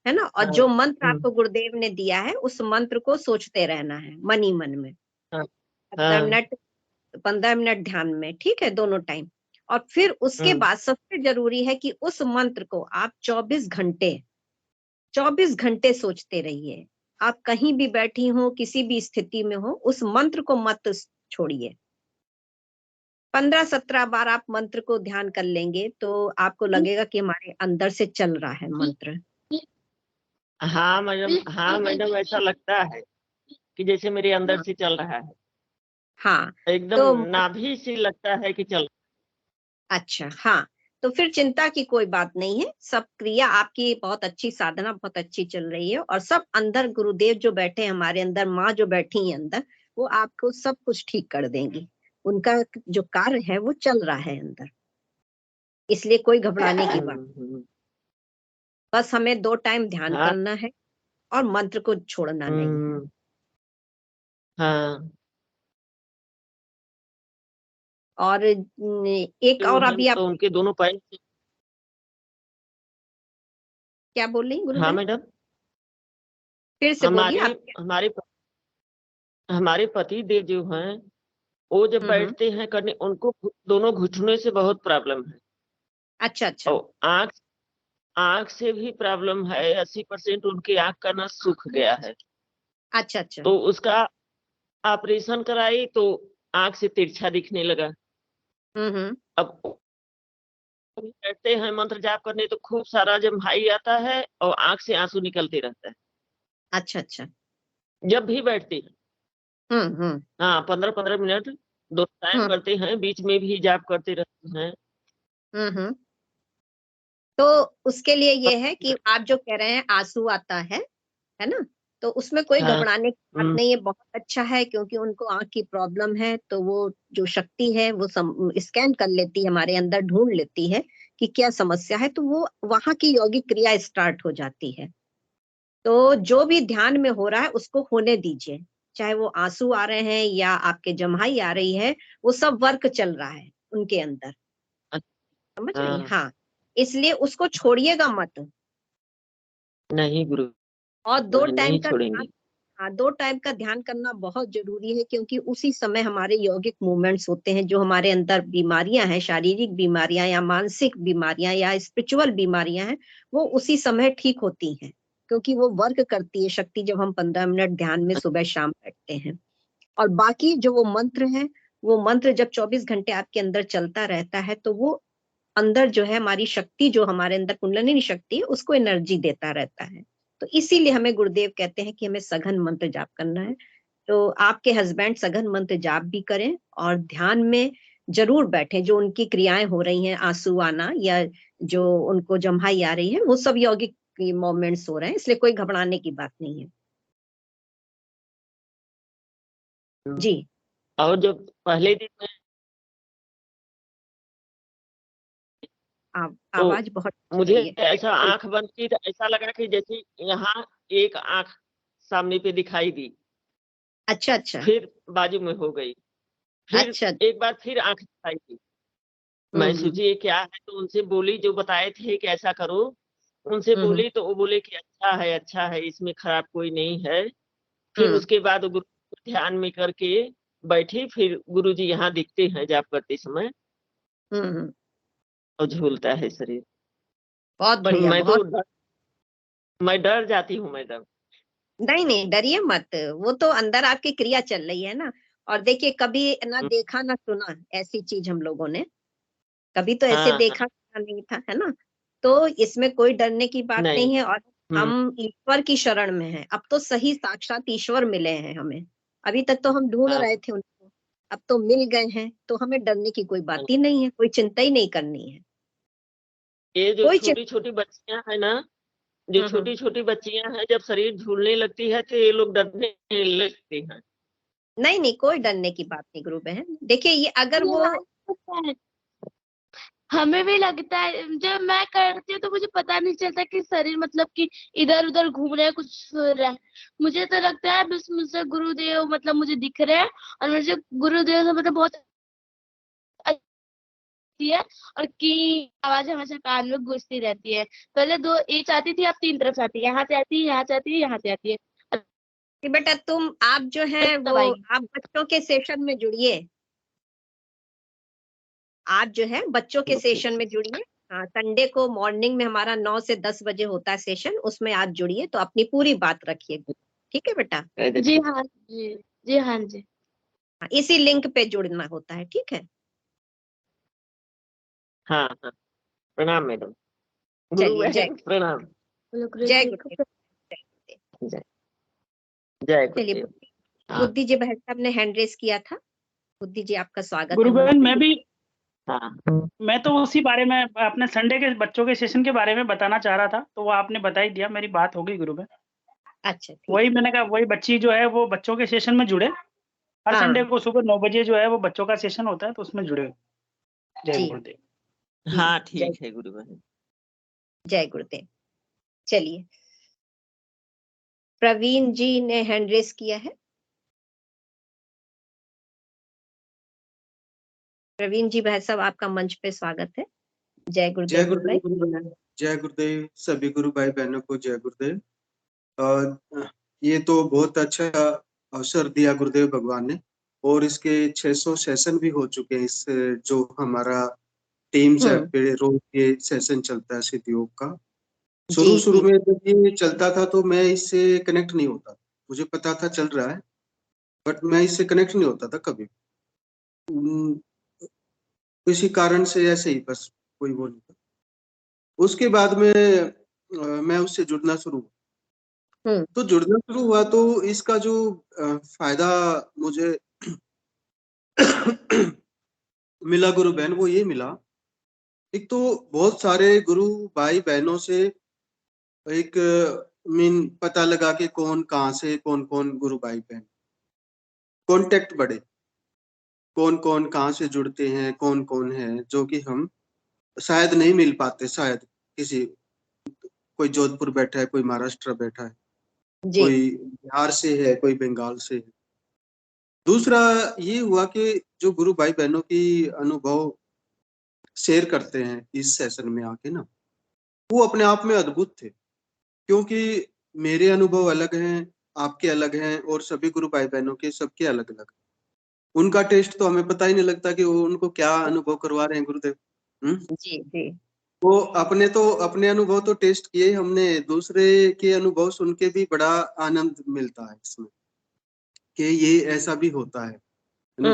है ना? और हाँ। जो मंत्र हम्म, आपको गुरुदेव ने दिया है उस मंत्र को सोचते रहना है मन ही मन में। हाँ 15 हाँ। मिनट 15 मिनट ध्यान में, ठीक है, दोनों टाइम। और फिर उसके हम्म, बाद सबसे जरूरी है कि उस मंत्र को आप 24 घंटे सोचते रहिए। आप कहीं भी बैठी हो, किसी भी स्थिति में हो, उस मंत्र को मत छोड़िए। 15-17 बार आप मंत्र को ध्यान कर लेंगे तो आपको लगेगा कि हमारे अंदर से चल रहा है मंत्र। हाँ मैडम, हाँ मैडम, ऐसा लगता है कि जैसे मेरे अंदर हाँ से चल रहा है, हाँ, एकदम तो नाभि से लगता है कि चल। अच्छा हाँ, तो फिर चिंता की कोई बात नहीं है। सब क्रिया आपकी बहुत अच्छी, साधना बहुत अच्छी चल रही है और सब अंदर गुरुदेव जो बैठे हैं हमारे अंदर, माँ जो बैठी है अंदर, वो आपको सब कुछ ठीक कर देंगी। उनका जो कार्य है वो चल रहा है अंदर, इसलिए कोई घबराने की बात। हम्म, बस हमें 2 टाइम ध्यान हाँ। करना है और मंत्र को छोड़ना नहीं। हम्म, हाँ। और एक तो और हम अभी आप तो उनके दोनों पैर से। क्या बोल रही गुरु हाँ बहन? मैडम, फिर से बोलिए हमारे आप क्या। हमारे हमारे पति देव जो हैं, वो जब हम्म। बैठते हैं करने, उनको दोनों घुटने से बहुत प्रॉब्लम है, अच्छा अच्छा। और आंख आंख से भी प्रॉब्लम है। 80% उनकी आंख का नस सूख गया है, अच्छा अच्छा। तो उसका ऑपरेशन कराई तो आंख से तिरछा दिखने लगा। हम्म। अब कभी बैठते हैं मंत्र जाप करने तो खूब सारा जम्हाई आता है और आंख से आंसू निकलते रहता है अच्छा अच्छा। जब भी बैठते हैं। हम्म। हाँ, 15-15 मिनट दो टाइम हम्म करते हैं, बीच में भी जाप करते रहते हैं। हम्म। तो उसके लिए ये है कि आप जो कह रहे हैं आंसू आता है ना? तो उसमें कोई हाँ। घबराने की बात हम्म, नहीं है, बहुत अच्छा है, क्योंकि उनको आंख की प्रॉब्लम है तो वो जो शक्ति है वो स्कैन कर लेती है, हमारे अंदर ढूंढ लेती है कि क्या समस्या है, तो वो वहां की यौगिक क्रिया स्टार्ट हो जाती है। तो जो भी ध्यान में हो रहा है उसको होने दीजिए, चाहे वो आंसू आ रहे हैं या आपके जम्हाई आ रही है, वो सब वर्क चल रहा है उनके अंदर, समझ रही हैं? हाँ, हाँ, इसलिए उसको छोड़िएगा मत। नहीं गुरु और 2 बहन टाइम नहीं का ध्यान, छोड़ेंगे। हाँ 2 टाइम का ध्यान करना बहुत जरूरी है, क्योंकि उसी समय हमारे यौगिक मूवमेंट्स होते हैं, जो हमारे अंदर बीमारियां हैं, शारीरिक बीमारियां या मानसिक बीमारियां या स्पिरिचुअल बीमारियां हैं, वो उसी समय ठीक होती हैं, क्योंकि वो वर्क करती है शक्ति जब हम 15 मिनट ध्यान में सुबह शाम बैठते हैं। और बाकी जो वो मंत्र है, वो मंत्र जब 24 घंटे आपके अंदर चलता रहता है, तो वो अंदर जो है हमारी शक्ति, जो हमारे अंदर कुंडलिनी शक्ति है, उसको एनर्जी देता रहता है। तो इसीलिए हमें गुरुदेव कहते हैं कि हमें सघन मंत्र जाप करना है। तो आपके हस्बैंड सघन मंत्र जाप भी करें और ध्यान में जरूर बैठे। जो उनकी क्रियाएं हो रही हैं, आंसू आना या जो उनको जम्हाई आ रही है, वो सब यौगिक मूवमेंट्स हो रहे हैं, इसलिए कोई घबराने की बात नहीं है। जी, और जब पहले दिन में तो आवाज बहुत मुझे रही है। ऐसा आंख बंद की तो ऐसा लगा कि जैसे यहाँ एक आंख सामने पे दिखाई दी, अच्छा अच्छा फिर बाजू में हो गई, फिर अच्छा। एक बार फिर आंख दिखाई दी। मैं सोची ये क्या है, तो उनसे बोली, जो बताए थे कि ऐसा करो, उनसे बोली तो वो बोले कि अच्छा है, इसमें खराब कोई नहीं है। फिर उसके बाद गुरु को ध्यान में करके बैठी, फिर गुरुजी यहाँ दिखते हैं जाप करते समय, और झूलता है शरीर। बहुत बढ़िया, मैं बहुत। तो मैं डर जाती हूँ मैडम। नहीं नहीं, डरिए मत, वो तो अंदर आपकी क्रिया चल रही है ना। और देखिए, कभी ना देखा ना सुना ऐसी चीज हम लोगों ने, कभी तो ऐसे हाँ देखा सुना नहीं था, है ना। तो इसमें कोई डरने की बात नहीं। नहीं है। और हम ईश्वर की शरण में हैं, अब तो सही साक्षात ईश्वर मिले हैं हमें। अभी तक तो हम ढूंढ हाँ, रहे थे उनको, अब तो मिल गए हैं, तो हमें डरने की कोई बात ही नहीं है, कोई चिंता ही नहीं करनी है, ये जो कोई छोटी चिंता। छोटी बच्चियां है ना, जो छोटी छोटी बच्चियां हैं, जब शरीर झूलने लगती है तो ये लोग डरने लगती हैं। नहीं नहीं, कोई डरने की बात नहीं गुरु बहन। देखिए, ये अगर वो हमें भी लगता है, जब मैं करती हूँ तो मुझे पता नहीं चलता कि शरीर मतलब कि इधर उधर घूम रहे हैं, कुछ सो रहा है। मुझे तो लगता है बस मुझसे गुरुदेव मतलब मुझे दिख रहे हैं, और मुझे गुरुदेव से मतलब बहुत अच्छी है, और की आवाज हमेशा कान में गूंजती रहती है। पहले 2 एक आती थी, अब 3 तरफ से आती है, यहाँ से आती है, यहाँ से आती है, यहाँ से आती है। कि बेटा आप जो है तब वो आएगी। आप बच्चों के सेशन में जुड़िए, आप जो है बच्चों के सेशन में जुड़िए। हाँ, संडे को मॉर्निंग में हमारा 9 से 10 बजे होता है सेशन, उसमें आप जुड़िए तो अपनी पूरी बात रखिए। ठीक है बेटा। जी हाँ जी, जी हाँ जी। हाँ, इसी लिंक पे जुड़ना होता है, ठीक है। हाँ हाँ, प्रणाम मैडम। गुरु चलिए, जय बहन प्रणाम। जय गुरुदेव, जय गुरुदेव। जय जय चलिए, गुरुदेव। हाँ बुद्धि जी भाई साहब ने हैंड रेस किया था। बुद्धि जी, आपका स्वागत है गुरु मंच बहन, पे। हाँ मैं तो उसी बारे में अपने संडे के बच्चों के सेशन के बारे में बताना चाह रहा था, तो वो आपने बता ही दिया, मेरी बात हो गई गुरु बहन। अच्छा, ठीक। वही मैंने कहा, वही बच्ची जो है वो बच्चों के सेशन में जुड़े, हर हाँ संडे को सुबह 9 बजे जो है वो बच्चों का सेशन होता है, तो उसमें जुड़े। जय जी गुरुदेव। जी, हाँ, जय ठीक है गुरु बहन। जय गुरुदेव। चलिए, प्रवीण जी ने हैंड रेस किया है। प्रवीण जी भाई साहब, आपका मंच पे स्वागत है। जय जय गुरुदेव गुरु गुरुदेव भाई। गुरु बहन। जय गुरुदेव सभी गुरु भाई बहनों को जय गुरुदेव। ये तो बहुत अच्छा अवसर दिया गुरुदेव भगवान ने, और इसके 600 सेशन भी हो चुके हैं। इस जो हमारा टीम्स है पे रोज ये सेशन चलता है सिद्ध योग का। शुरू जी शुरू जी। में जब ये चलता था तो मैं इससे कनेक्ट नहीं होता, मुझे पता था चल रहा है, बट मैं इससे कनेक्ट नहीं होता था कभी। किसी कारण से ऐसे ही बस कोई वो नहीं था। उसके बाद में मैं उससे जुड़ना शुरू हुआ। तो जुड़ना शुरू हुआ तो इसका जो फायदा मुझे मिला गुरु बहन, वो ये मिला, एक तो बहुत सारे गुरु भाई बहनों से एक मीन पता लगा कि कौन कहाँ से, कौन कौन गुरु भाई बहन, कांटेक्ट बढ़े, कौन कौन कहाँ से जुड़ते हैं, कौन कौन है जो कि हम शायद नहीं मिल पाते। शायद किसी, कोई जोधपुर बैठा है, कोई महाराष्ट्र बैठा है, जी। कोई बिहार से है, कोई बंगाल से है। दूसरा ये हुआ कि जो गुरु भाई बहनों की अनुभव शेयर करते हैं इस सेशन में आके ना, वो अपने आप में अद्भुत थे। क्योंकि मेरे अनुभव अलग हैं, आपके अलग हैं, और सभी गुरु भाई बहनों के सबके अलग अलग। उनका टेस्ट तो हमें पता ही नहीं लगता कि वो उनको क्या अनुभव करवा रहे हैं गुरुदेव। जी जी। वो अपने अनुभव तो टेस्ट किए हमने, दूसरे के अनुभव सुन के भी बड़ा आनंद मिलता है इसमें कि ये ऐसा भी होता है ना।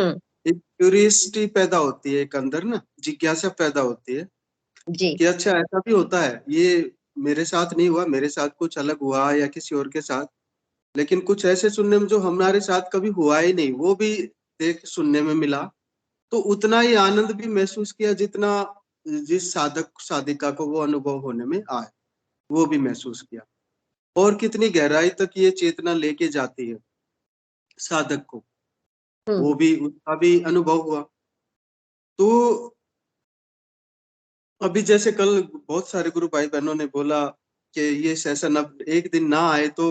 एक क्यूरियोसिटी पैदा होती है, एक अंदर ना जिज्ञासा पैदा होती है जी। कि अच्छा ऐसा भी होता है, ये मेरे साथ नहीं हुआ, मेरे साथ कुछ अलग हुआ या किसी और के साथ, लेकिन कुछ ऐसे सुनने में जो हमारे साथ कभी हुआ ही नहीं, वो भी देख सुनने में मिला। तो उतना ही आनंद भी महसूस किया जितना जिस साधक साधिका को वो अनुभव होने में आए, वो भी महसूस किया। और कितनी गहराई तक ये चेतना लेके जाती है साधक को, वो भी उसका भी अनुभव हुआ। तो अभी जैसे कल बहुत सारे गुरु भाई बहनों ने बोला कि ये सेशन अब एक दिन ना आए तो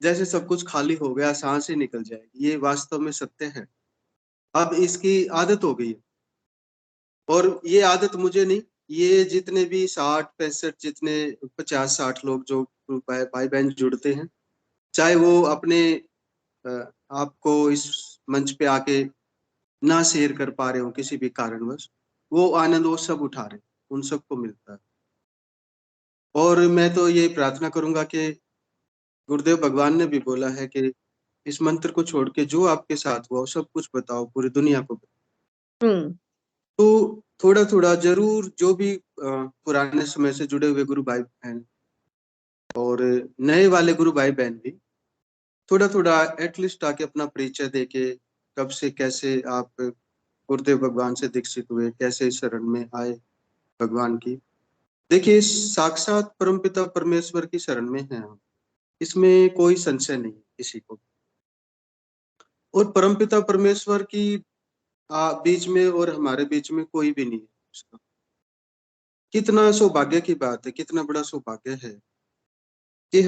जैसे सब कुछ खाली हो गया, सांस ही निकल जाएगी। ये वास्तव में सत्य है। अब इसकी आदत हो गई है, और ये आदत मुझे नहीं, ये जितने भी 60-65 जितने 50-60 लोग जो भाई बहन जुड़ते हैं, चाहे वो अपने आपको इस मंच पे आके ना शेयर कर पा रहे हो किसी भी कारणवश, वो आनंद वो सब उठा रहे, उन सबको मिलता है। और मैं तो ये प्रार्थना करूंगा कि गुरुदेव भगवान ने भी बोला है कि इस मंत्र को छोड़ के जो आपके साथ हुआ वो सब कुछ बताओ, पूरी दुनिया को बताओ। तो थोड़ा थोड़ा जरूर जो भी पुराने समय से जुड़े हुए गुरु भाई बहन और नए वाले गुरु भाई बहन भी थोड़ा थोड़ा एटलीस्ट आके अपना परिचय देके, कब से कैसे आप गुरुदेव भगवान से दीक्षित हुए, कैसे इस शरण में आए भगवान की। देखिए, साक्षात परमपिता परमेश्वर की शरण में है हम, इसमें कोई संशय नहीं किसी को। और परमपिता परमेश्वर की बीच में और हमारे बीच में कोई भी नहीं है उसका। कितना सौभाग्य की बात है, कितना बड़ा सौभाग्य है कि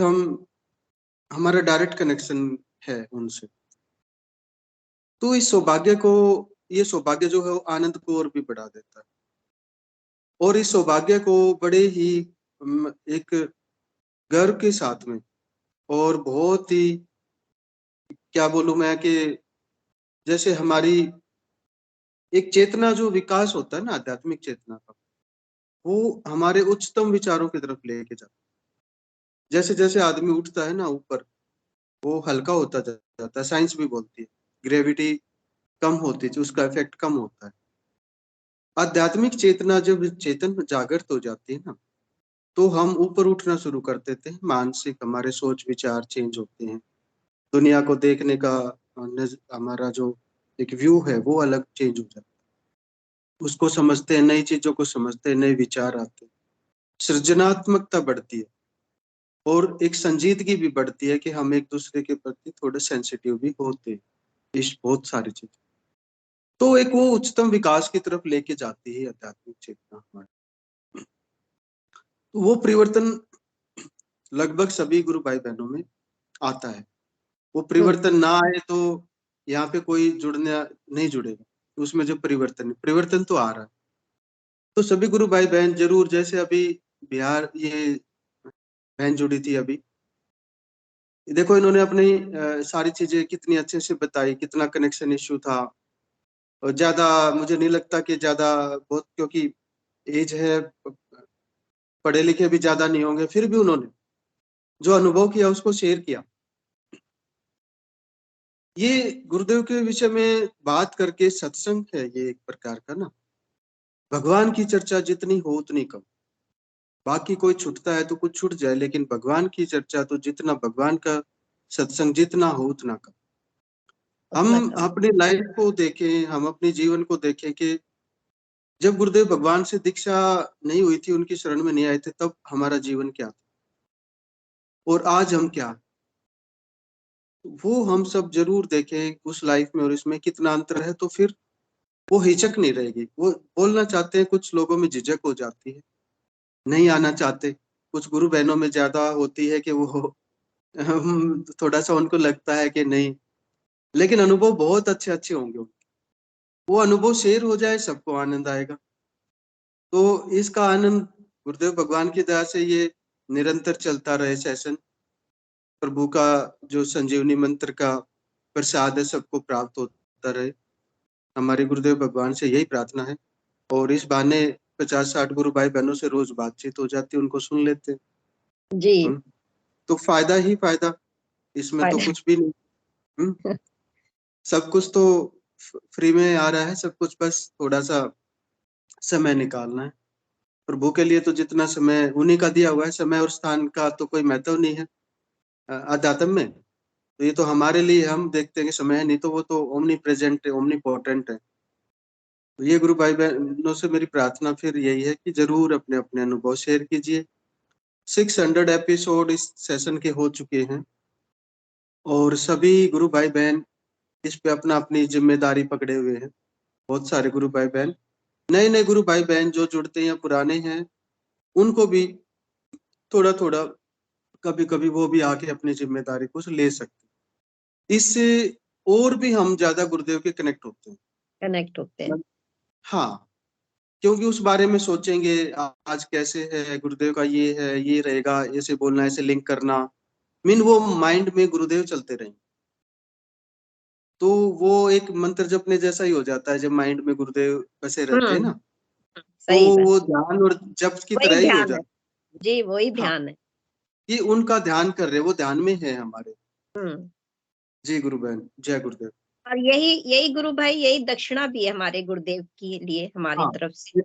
हमारा डायरेक्ट कनेक्शन है उनसे। तो इस सौभाग्य को, ये सौभाग्य जो है वो आनंद को और भी बढ़ा देता है। और इस सौभाग्य को बड़े ही एक गर्व के साथ में, और बहुत ही क्या बोलूं मैं कि जैसे हमारी एक चेतना जो विकास होता है ना, आध्यात्मिक चेतना का, वो हमारे उच्चतम विचारों की तरफ लेके जाता है। जैसे जैसे आदमी उठता है ना ऊपर, वो हल्का होता जाता है। साइंस भी बोलती है ग्रेविटी कम होती है, उसका इफेक्ट कम होता है। आध्यात्मिक चेतना जब चेतन जागृत हो जाती है ना, तो हम ऊपर उठना शुरू कर देते हैं। मानसिक हमारे सोच विचार चेंज होते हैं, दुनिया को देखने का हमारा जो एक व्यू है वो अलग चेंज हो जाता है। उसको समझते हैं, नई चीजों को समझते हैं, नए विचार आते हैं, सृजनात्मकता बढ़ती है, और एक संजीदगी भी बढ़ती है कि हम एक दूसरे के प्रति थोड़े सेंसिटिव भी होते हैं। इस बहुत सारी चीज तो एक वो उच्चतम विकास की तरफ लेके जाती है आध्यात्मिक चेतना हमारी। तो वो परिवर्तन लगभग सभी गुरु भाई बहनों में आता है। वो परिवर्तन ना आए तो यहाँ पे कोई जुड़ना नहीं जुड़ेगा। उसमें जो परिवर्तन तो आ रहा है। तो सभी गुरु भाई बहन जरूर, जैसे अभी बिहार ये बहन जुड़ी थी अभी, देखो इन्होंने अपनी सारी चीजें कितनी अच्छे से बताई, कितना कनेक्शन इश्यू था। और ज्यादा मुझे नहीं लगता कि ज्यादा बहुत, क्योंकि एज है, पढ़े लिखे भी ज्यादा नहीं होंगे, फिर भी उन्होंने जो अनुभव किया उसको शेयर किया। ये गुरुदेव के विषय में बात करके सत्संग है ये एक प्रकार का ना। भगवान की चर्चा जितनी हो उतनी कम। बाकी कोई छूटता है तो कुछ छूट जाए, लेकिन भगवान की चर्चा तो जितना, भगवान का सत्संग जितना हो उतना कम। हम अपनी लाइफ को देखें, हम अपने जीवन को देखें कि जब गुरुदेव भगवान से दीक्षा नहीं हुई थी, उनकी शरण में नहीं आए थे, तब हमारा जीवन क्या था और आज हम क्या, वो हम सब जरूर देखें उस लाइफ में, और इसमें कितना अंतर है। तो फिर वो हिचक नहीं रहेगी। वो बोलना चाहते हैं, कुछ लोगों में झिझक हो जाती है, नहीं आना चाहते। कुछ गुरु बहनों में ज्यादा होती है कि वो थोड़ा सा उनको लगता है कि नहीं, लेकिन अनुभव बहुत अच्छे अच्छे होंगे। वो अनुभव शेयर हो जाए सबको आनंद आएगा। तो इसका आनंद गुरुदेव भगवान की दया से ये निरंतर चलता रहे सेशन। प्रभु का जो संजीवनी मंत्र का प्रसाद है सबको प्राप्त होता रहे। हमारे गुरुदेव भगवान से यही प्रार्थना है। और इस बहाने 50-60 गुरु भाई बहनों से रोज बातचीत हो जाती, उनको सुन लेते जी। तो फायदा ही फायदा, इसमें तो कुछ भी नहीं। सब कुछ तो फ्री में आ रहा है, सब कुछ बस थोड़ा सा समय निकालना है। प्रभु के लिए तो जितना समय उन्हीं का दिया हुआ है, समय और स्थान का तो कोई महत्व नहीं है अध्यात्म में। तो ये तो हमारे लिए हम देखते हैं कि समय है, नहीं तो वो तो ओमनी प्रेजेंट है, ओमनी पोटेंट है। तो ये गुरु भाई बहनों से मेरी प्रार्थना फिर यही है कि जरूर अपने अपने अनुभव शेयर कीजिए। 600 एपिसोड इस सेशन के हो चुके हैं और सभी गुरु भाई बहन इस पे अपना अपनी जिम्मेदारी पकड़े हुए हैं। बहुत सारे गुरु भाई बहन, नए नए गुरु भाई बहन जो जुड़ते हैं या पुराने हैं, उनको भी थोड़ा थोड़ा कभी कभी वो भी आके अपनी जिम्मेदारी को ले सकते। इससे और भी हम ज्यादा गुरुदेव के कनेक्ट होते हैं। हाँ, क्योंकि उस बारे में सोचेंगे आज कैसे है गुरुदेव का, ये है, ये रहेगा, ऐसे बोलना, ऐसे लिंक करना, मीन वो माइंड में गुरुदेव चलते रहेंगे। तो वो एक मंत्र जपने जैसा ही हो जाता है जब माइंड में गुरुदेव बसे रहते हैं ना, तो वो ध्यान और जप की तरह ही हो जाता है। जी, वही ध्यान है कि उनका ध्यान कर रहे, वो ध्यान में है हमारे। जी गुरु बहन, जय गुरुदेव। और यही गुरु भाई, यही दक्षिणा भी है हमारे गुरुदेव के लिए हमारी तरफ से,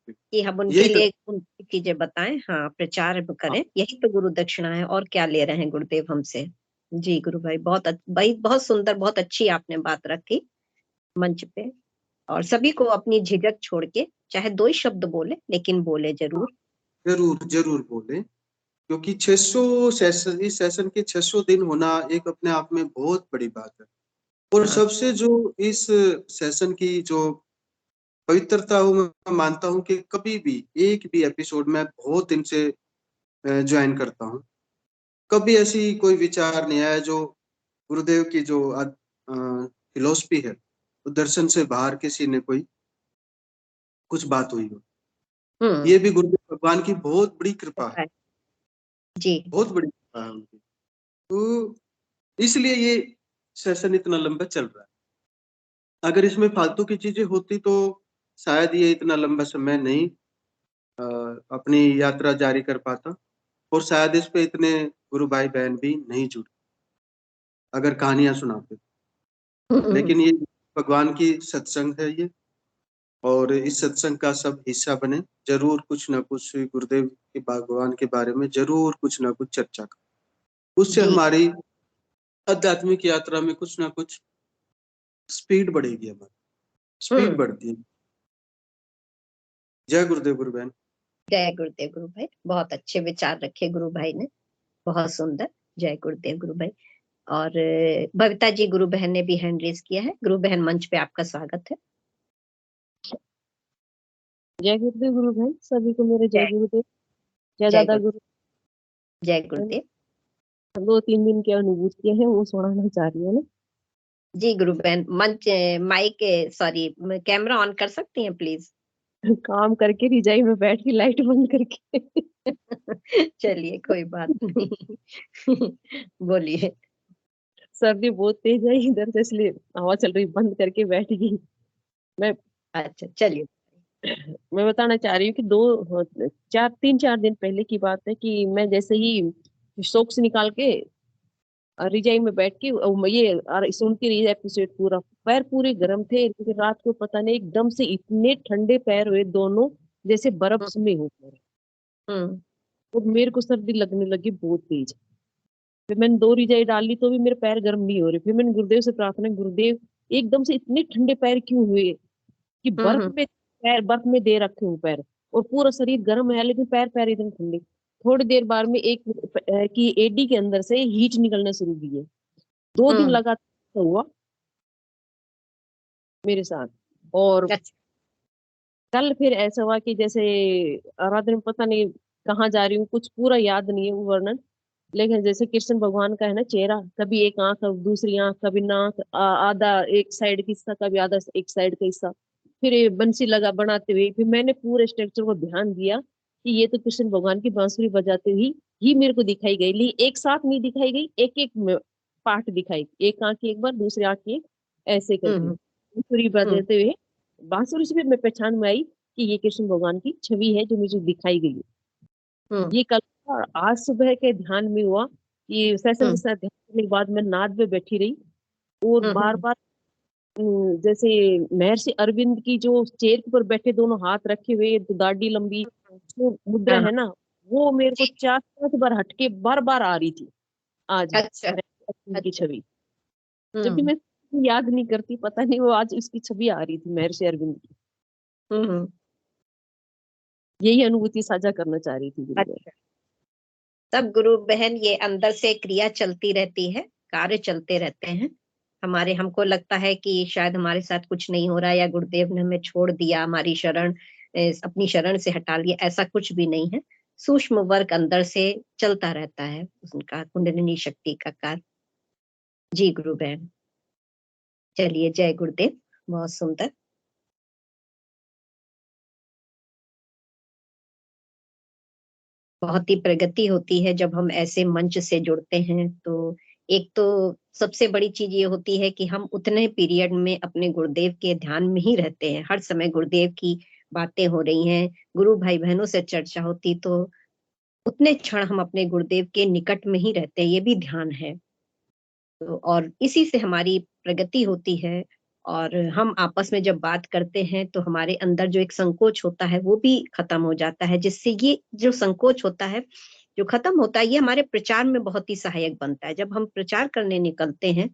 कि हम उनके लिए उनकी चीजें बताएं, हाँ, प्रचार करें। यही तो गुरु दक्षिणा है, और क्या ले रहे हैं गुरुदेव हमसे। जी गुरु भाई, बहुत सुंदर, बहुत अच्छी आपने बात रखी मंच पे। और सभी को अपनी झिझक छोड़ के, चाहे 2 ही शब्द बोले, लेकिन बोले जरूर। जरूर जरूर बोले, क्योंकि 600 सेशन, इस सेशन के 600 दिन होना एक अपने आप में बहुत बड़ी बात है। और सबसे जो इस सेशन की जो पवित्रता हो, मैं मानता हूँ कि कभी भी एक भी एपिसोड में बहुत दिन से ज्वाइन करता हूँ, कभी ऐसी कोई विचार नहीं आया जो गुरुदेव की जो फिलोसफी है, तो दर्शन से बाहर किसी ने कोई कुछ बात हुई हो। ये भी गुरुदेव भगवान की बहुत बड़ी कृपा है। जी, बहुत बड़ी कृपा है उनकी। तो इसलिए ये सेशन इतना लंबा चल रहा है। अगर इसमें फालतू की चीजें होती तो शायद ये इतना लंबा समय नहीं अपनी यात्रा जारी कर पाता, और शायद इस पे इतने गुरु भाई बहन भी नहीं जुड़े अगर कहानियां सुनाते। लेकिन ये भगवान की सत्संग है ये, और इस सत्संग का सब हिस्सा बने। जरूर कुछ ना कुछ गुरुदेव के भगवान के बारे में जरूर कुछ ना कुछ चर्चा करें, उससे हमारी आध्यात्मिक यात्रा में कुछ ना कुछ स्पीड बढ़ेगी, हमारी स्पीड बढ़ती है। जय गुरुदेव गुरु बहन। जय गुरुदेव गुरु भाई, बहुत अच्छे विचार रखे गुरु भाई ने, बहुत सुंदर। जय गुरुदेव गुरु भाई। और बबीता जी गुरु बहन ने भी हैंड रेज किया है। गुरु बहन, मंच पे आपका स्वागत है। जय गुरुदेव गुरु बहन, सभी को मेरे जय गुरुदेव, जय दादा गुरु। जय गुरुदेव। 2-3 दिन की अनुभूतियां हैं वो सुनाना चाह रही है ना। जी गुरु बहन, मंच माइक सॉरी कैमरा ऑन कर सकती हैं प्लीज। काम करके रजाई में बैठ के लाइट बंद करके चलिए कोई बात नहीं। बोलिए। सर्दी बहुत तेज है इधर से, इसलिए हवा चल रही, बंद करके बैठ गई मैं। अच्छा चलिए। मैं बताना चाह रही हूँ कि 3-4 दिन पहले की बात है कि मैं जैसे ही सॉक्स निकाल के रिजाई में बैठ के ये सुनती रही एपिसोड पूरा, पैर पूरे गर्म थे क्योंकि रात को पता नहीं एकदम से इतने ठंडे पैर हुए दोनों, जैसे बर्फ में हो पैर। तो मेरे को सर्दी लगने लगी बहुत तेज। फिर मैंने 2 रिजाई डाल ली तो भी मेरे पैर गर्म नहीं हो रहे। फिर मैंने गुरुदेव से प्रार्थना, गुरुदेव एकदम से इतने ठंडे पैर क्यों हुए कि बर्फ में दे रखे हूँ पैर, और पूरा शरीर गर्म है लेकिन पैर इतने ठंडे। थोड़ी देर बाद में एक की एडी के अंदर से हीट निकलना शुरू की है। 2 दिन लगातार हुआ मेरे साथ। और कल फिर ऐसा हुआ कि जैसे रात में पता नहीं कहाँ जा रही हूँ, कुछ पूरा याद नहीं है वो वर्णन, लेकिन जैसे कृष्ण भगवान का है ना चेहरा, कभी एक आंख, कभी दूसरी आंख, कभी नाक, आधा एक साइड का हिस्सा, कभी आधा एक साइड का हिस्सा, फिर ये बंसी लगा बनाते हुए, फिर मैंने पूरे स्ट्रक्चर को ध्यान दिया कि ये तो कृष्ण भगवान की बांसुरी बजाते हुई ही मेरे को दिखाई गई, लेकिन एक साथ नहीं दिखाई गई, एक एक पार्ट दिखाई, एक आंख की एक बार, दूसरी आंख की एक, ऐसे करके बांसुरी बजाते हुए। बांसुरी से भी मैं पहचान में आई कि ये कृष्ण भगवान की छवि है जो मुझे दिखाई गई है। ये कल और आज सुबह के ध्यान में हुआ कि सेशन के साथ ध्यान करने के बाद मैं नाद में बैठी रही और बार बार जैसे महर्षि अरविंद की जो चेयर पर बैठे दोनों हाथ रखे हुए, तो दाढ़ी लंबी जो मुद्रा है ना, वो मेरे को 4-5 बार हटके बार बार आ रही थी आज अच्छा, की छवि। जबकि मैं याद नहीं करती, पता नहीं वो आज उसकी छवि आ रही थी महर्षि अरविंद की। यही अनुभूति साझा करना चाह रही थी। अच्छा। तब गुरु बहन ये अंदर से क्रिया चलती रहती है, कार्य चलते रहते हैं हमारे। हमको लगता है कि शायद हमारे साथ कुछ नहीं हो रहा है या गुरुदेव ने हमें छोड़ दिया, हमारी शरण अपनी शरण से हटा लिया, ऐसा कुछ भी नहीं है। सूक्ष्म वर्ग अंदर से चलता रहता है उनका कुंडलिनी शक्ति का कार्य। जी गुरु बहन, चलिए जय गुरुदेव, बहुत सुंदर। बहुत ही प्रगति होती है जब हम ऐसे मंच से जुड़ते हैं। तो एक तो सबसे बड़ी चीज ये होती है कि हम उतने पीरियड में अपने गुरुदेव के ध्यान में ही रहते हैं, हर समय गुरुदेव की बातें हो रही हैं, गुरु भाई बहनों से चर्चा होती, तो उतने क्षण हम अपने गुरुदेव के निकट में ही रहते हैं, ये भी ध्यान है। तो और इसी से हमारी प्रगति होती है। और हम आपस में जब बात करते हैं तो हमारे अंदर जो एक संकोच होता है वो भी खत्म हो जाता है, जिससे ये जो संकोच होता है जो खत्म होता है, ये हमारे प्रचार में बहुत ही सहायक बनता है। जब हम प्रचार करने निकलते हैं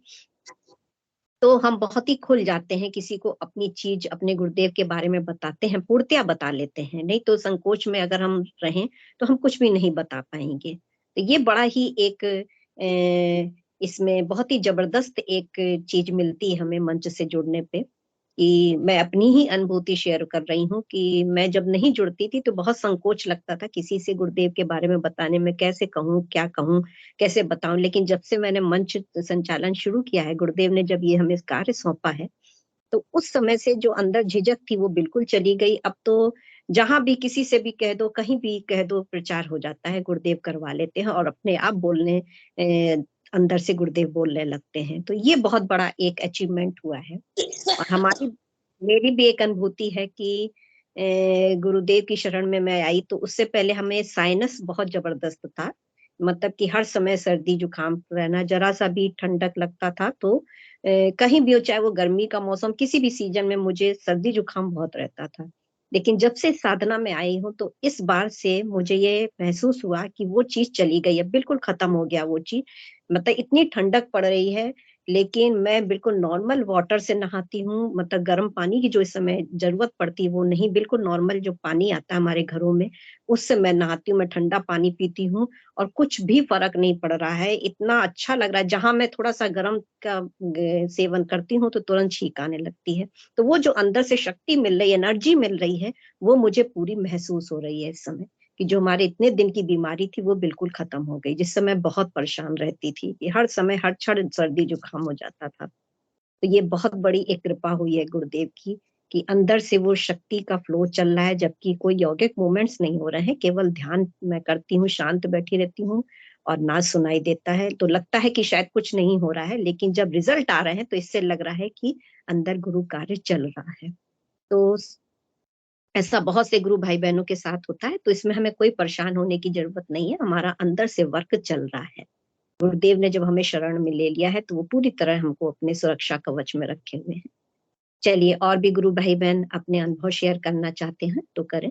तो हम बहुत ही खुल जाते हैं, किसी को अपनी चीज अपने गुरुदेव के बारे में बताते हैं, पूर्णतया बता लेते हैं। नहीं तो संकोच में अगर हम रहें तो हम कुछ भी नहीं बता पाएंगे। तो ये बड़ा ही एक इसमें बहुत ही जबरदस्त एक चीज मिलती है हमें मंच से जुड़ने पे, कि मैं अपनी ही अनुभूति शेयर कर रही हूँ कि मैं जब नहीं जुड़ती थी तो बहुत संकोच लगता था किसी से गुरुदेव के बारे में बताने में, कैसे कहूँ, क्या कहूँ, कैसे बताऊं। लेकिन जब से मैंने मंच संचालन शुरू किया है, गुरुदेव ने जब ये हमें कार्य सौंपा है, तो उस समय से जो अंदर झिझक थी वो बिल्कुल चली गई। अब तो जहां भी किसी से भी कह दो, कहीं भी कह दो, प्रचार हो जाता है, गुरुदेव करवा लेते हैं और अपने आप बोलने अंदर से गुरुदेव बोलने लगते हैं। तो ये बहुत बड़ा एक अचीवमेंट हुआ है। और मेरी भी एक अनुभूति है कि गुरुदेव की शरण में मैं आई तो उससे पहले हमें साइनस बहुत जबरदस्त था। मतलब कि हर समय सर्दी जुकाम रहना, जरा सा भी ठंडक लगता था तो कहीं भी हो, चाहे वो गर्मी का मौसम, किसी भी सीजन में मुझे सर्दी जुकाम बहुत रहता था। लेकिन जब से साधना में आई हूँ तो इस बार से मुझे ये महसूस हुआ कि वो चीज चली गई है, बिल्कुल खत्म हो गया वो चीज। मतलब इतनी ठंडक पड़ रही है लेकिन मैं बिल्कुल नॉर्मल वाटर से नहाती हूँ। मतलब गर्म पानी की जो इस समय जरूरत पड़ती है वो नहीं, बिल्कुल नॉर्मल जो पानी आता है हमारे घरों में उससे मैं नहाती हूँ। मैं ठंडा पानी पीती हूँ और कुछ भी फर्क नहीं पड़ रहा है, इतना अच्छा लग रहा है। जहां मैं थोड़ा सा गर्म का सेवन करती हूँ तो तुरंत छींक आने लगती है। तो वो जो अंदर से शक्ति मिल रही है, एनर्जी मिल रही है, वो मुझे पूरी महसूस हो रही है इस समय, कि जो हमारे इतने दिन की बीमारी थी वो बिल्कुल खत्म हो गई। जिस समय बहुत परेशान रहती थी कि हर समय हर क्षण सर्दी जुकाम हो जाता था। तो ये बहुत बड़ी एक कृपा हुई है गुरुदेव की, कि अंदर से वो शक्ति का फ्लो चल रहा है, जबकि कोई यौगिक मूवमेंट्स नहीं हो रहे हैं, केवल ध्यान मैं करती हूँ, शांत बैठी रहती हूँ और नाद सुनाई देता है। तो लगता है कि शायद कुछ नहीं हो रहा है, लेकिन जब रिजल्ट आ रहे हैं तो इससे लग रहा है कि अंदर गुरु कार्य चल रहा है। तो ऐसा बहुत से गुरु भाई बहनों के साथ होता है, तो इसमें हमें कोई परेशान होने की जरूरत नहीं है, हमारा अंदर से वर्क चल रहा है। गुरुदेव ने जब हमें शरण में ले लिया है तो वो पूरी तरह हमको अपने सुरक्षा कवच में रखे हुए हैं। चलिए, और भी गुरु भाई बहन अपने अनुभव शेयर करना चाहते हैं तो करें,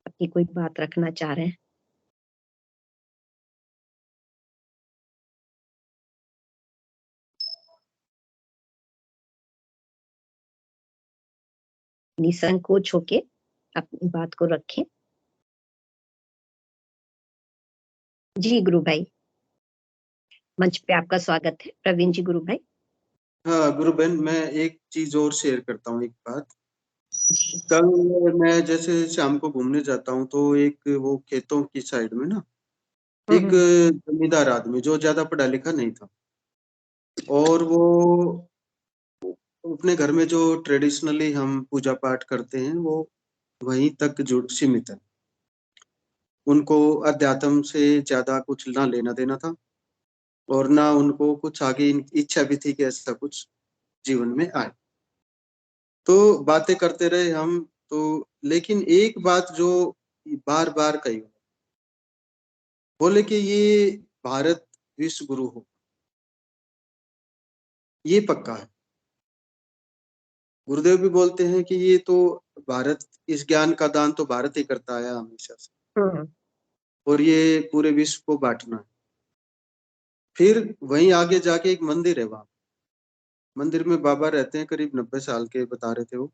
अपनी कोई बात रखना चाह रहे हैं। निसंकोच होके अपनी बात को रखें। जी गुरु भाई, मंच पे आपका स्वागत है। प्रवीण जी गुरु भाई। हाँ गुरु बहन, मैं एक चीज और शेयर करता हूँ, एक बात जी। कल मैं जैसे शाम को घूमने जाता हूँ तो एक वो खेतों की साइड में ना एक जमींदार आदमी जो ज्यादा पढ़ा लिखा नहीं था, और वो अपने घर में जो ट्रेडिशनली हम पूजा पाठ करते हैं वो वहीं तक जुड़ सीमित है। उनको अध्यात्म से ज्यादा कुछ ना लेना देना था, और ना उनको कुछ आगे इच्छा भी थी कि ऐसा कुछ जीवन में आए। तो बातें करते रहे हम तो, लेकिन एक बात जो बार बार कही, बोले कि ये भारत विश्व गुरु हो, ये पक्का है। गुरुदेव भी बोलते हैं कि ये तो भारत, इस ज्ञान का दान तो भारत ही करता आया हमेशा से, और ये पूरे विश्व को बांटना है। फिर वहीं आगे जाके एक मंदिर है, वहां मंदिर में बाबा रहते हैं, करीब 90 साल के बता रहे थे वो,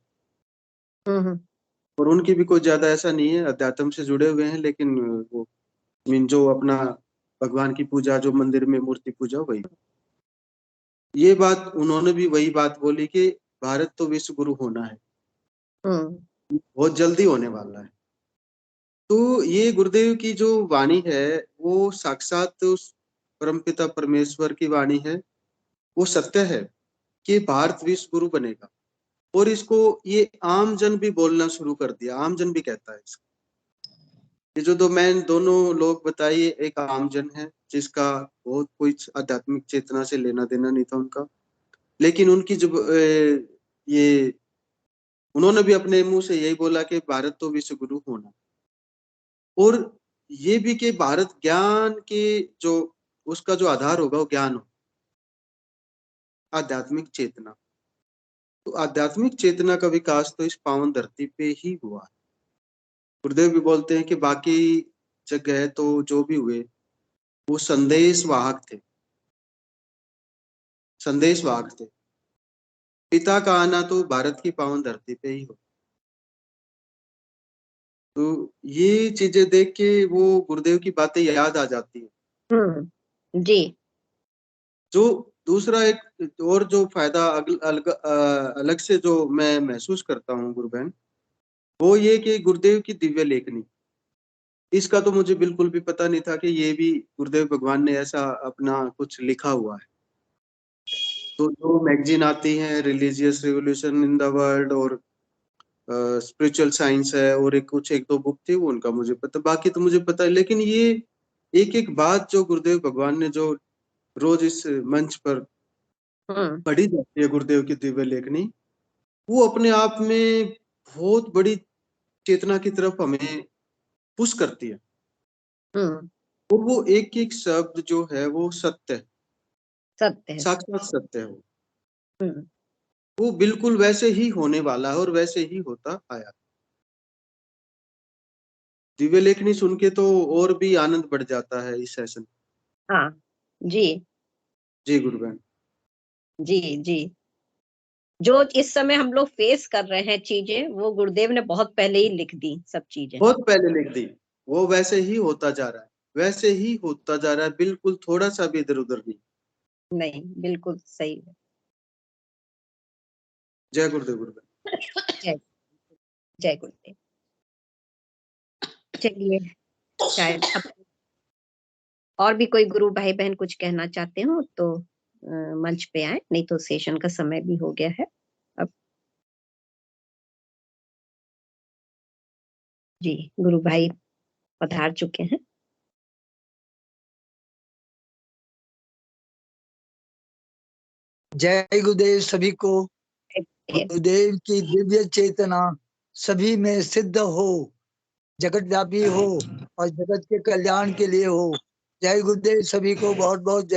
और उनकी भी कोई ज्यादा ऐसा नहीं है, अध्यात्म से जुड़े हुए हैं, लेकिन वो जो अपना भगवान की पूजा, जो मंदिर में मूर्ति पूजा, वही। ये बात उन्होंने भी वही बात बोली कि भारत तो विश्व गुरु होना है, बहुत जल्दी होने वाला है। तो ये गुरुदेव की जो वाणी है वो साक्षात उस परमपिता परमेश्वर की वाणी है। वो सत्य है कि भारत विश्व गुरु बनेगा, और इसको ये आम जन भी बोलना शुरू कर दिया, आम जन भी कहता है इसको। ये जो दोनों लोग बताइए, एक आम जन है जिसका बहुत कोई आध्यात्मिक चेतना से लेना देना नहीं था उनका, लेकिन उनकी जब ये उन्होंने भी अपने मुंह से यही बोला कि भारत तो विश्व गुरु होना, और ये भी कि भारत ज्ञान के जो उसका जो आधार होगा वो ज्ञान हो, आध्यात्मिक चेतना। तो आध्यात्मिक चेतना का विकास तो इस पावन धरती पे ही हुआ। गुरुदेव भी बोलते हैं कि बाकी जगह तो जो भी हुए वो संदेश वाहक थे, संदेश वाहक थे। पिता का आना तो भारत की पावन धरती पे ही हो। तो ये चीजें देख के वो गुरुदेव की बातें याद आ जाती है। जी। जो दूसरा एक और जो फायदा अलग से जो मैं महसूस करता हूँ गुरु बहन, वो ये कि गुरुदेव की दिव्य लेखनी, इसका तो मुझे बिल्कुल भी पता नहीं था कि ये भी गुरुदेव भगवान ने ऐसा अपना कुछ लिखा हुआ है। तो जो मैगजीन आती है, religious revolution in the world और स्पिरिचुअल साइंस है, और एक दो बुक थी वो उनका मुझे पता, बाकी तो मुझे पता है। लेकिन ये एक एक बात जो गुरुदेव भगवान ने जो रोज इस मंच पर पढ़ी जाती है, गुरुदेव की दिव्य लेखनी, वो अपने आप में बहुत बड़ी चेतना की तरफ हमें पुश करती है। और वो एक एक शब्द जो है वो सत्य है, सत्य है, साक्षात सत्य है वो बिल्कुल वैसे ही होने वाला है और वैसे ही होता आया। दिव्य लेखनी सुन के तो और भी आनंद बढ़ जाता है इस सेशन। हाँ जी जी गुरु बहन। जी जी। जो इस समय हम लोग फेस कर रहे हैं चीजें, वो गुरुदेव ने बहुत पहले ही लिख दी सब चीजें। बहुत पहले लिख दी, वो वैसे ही होता जा रहा है, वैसे ही होता जा रहा है, बिल्कुल थोड़ा सा भी इधर उधर नहीं। नहीं, बिल्कुल सही है। जय गुरुदेव गुरु बहन। जय जय गुरुदेव। चलिए, शायद अब और भी कोई गुरु भाई बहन कुछ कहना चाहते हो तो मंच पे आए, नहीं तो सेशन का समय भी हो गया है अब। जी, गुरु भाई पधार चुके हैं। जय गुरुदेव सभी को। गुरुदेव की दिव्य चेतना सभी में सिद्ध हो, जगत व्यापी हो और जगत के कल्याण के लिए हो। जय गुरुदेव सभी को बहुत बहुत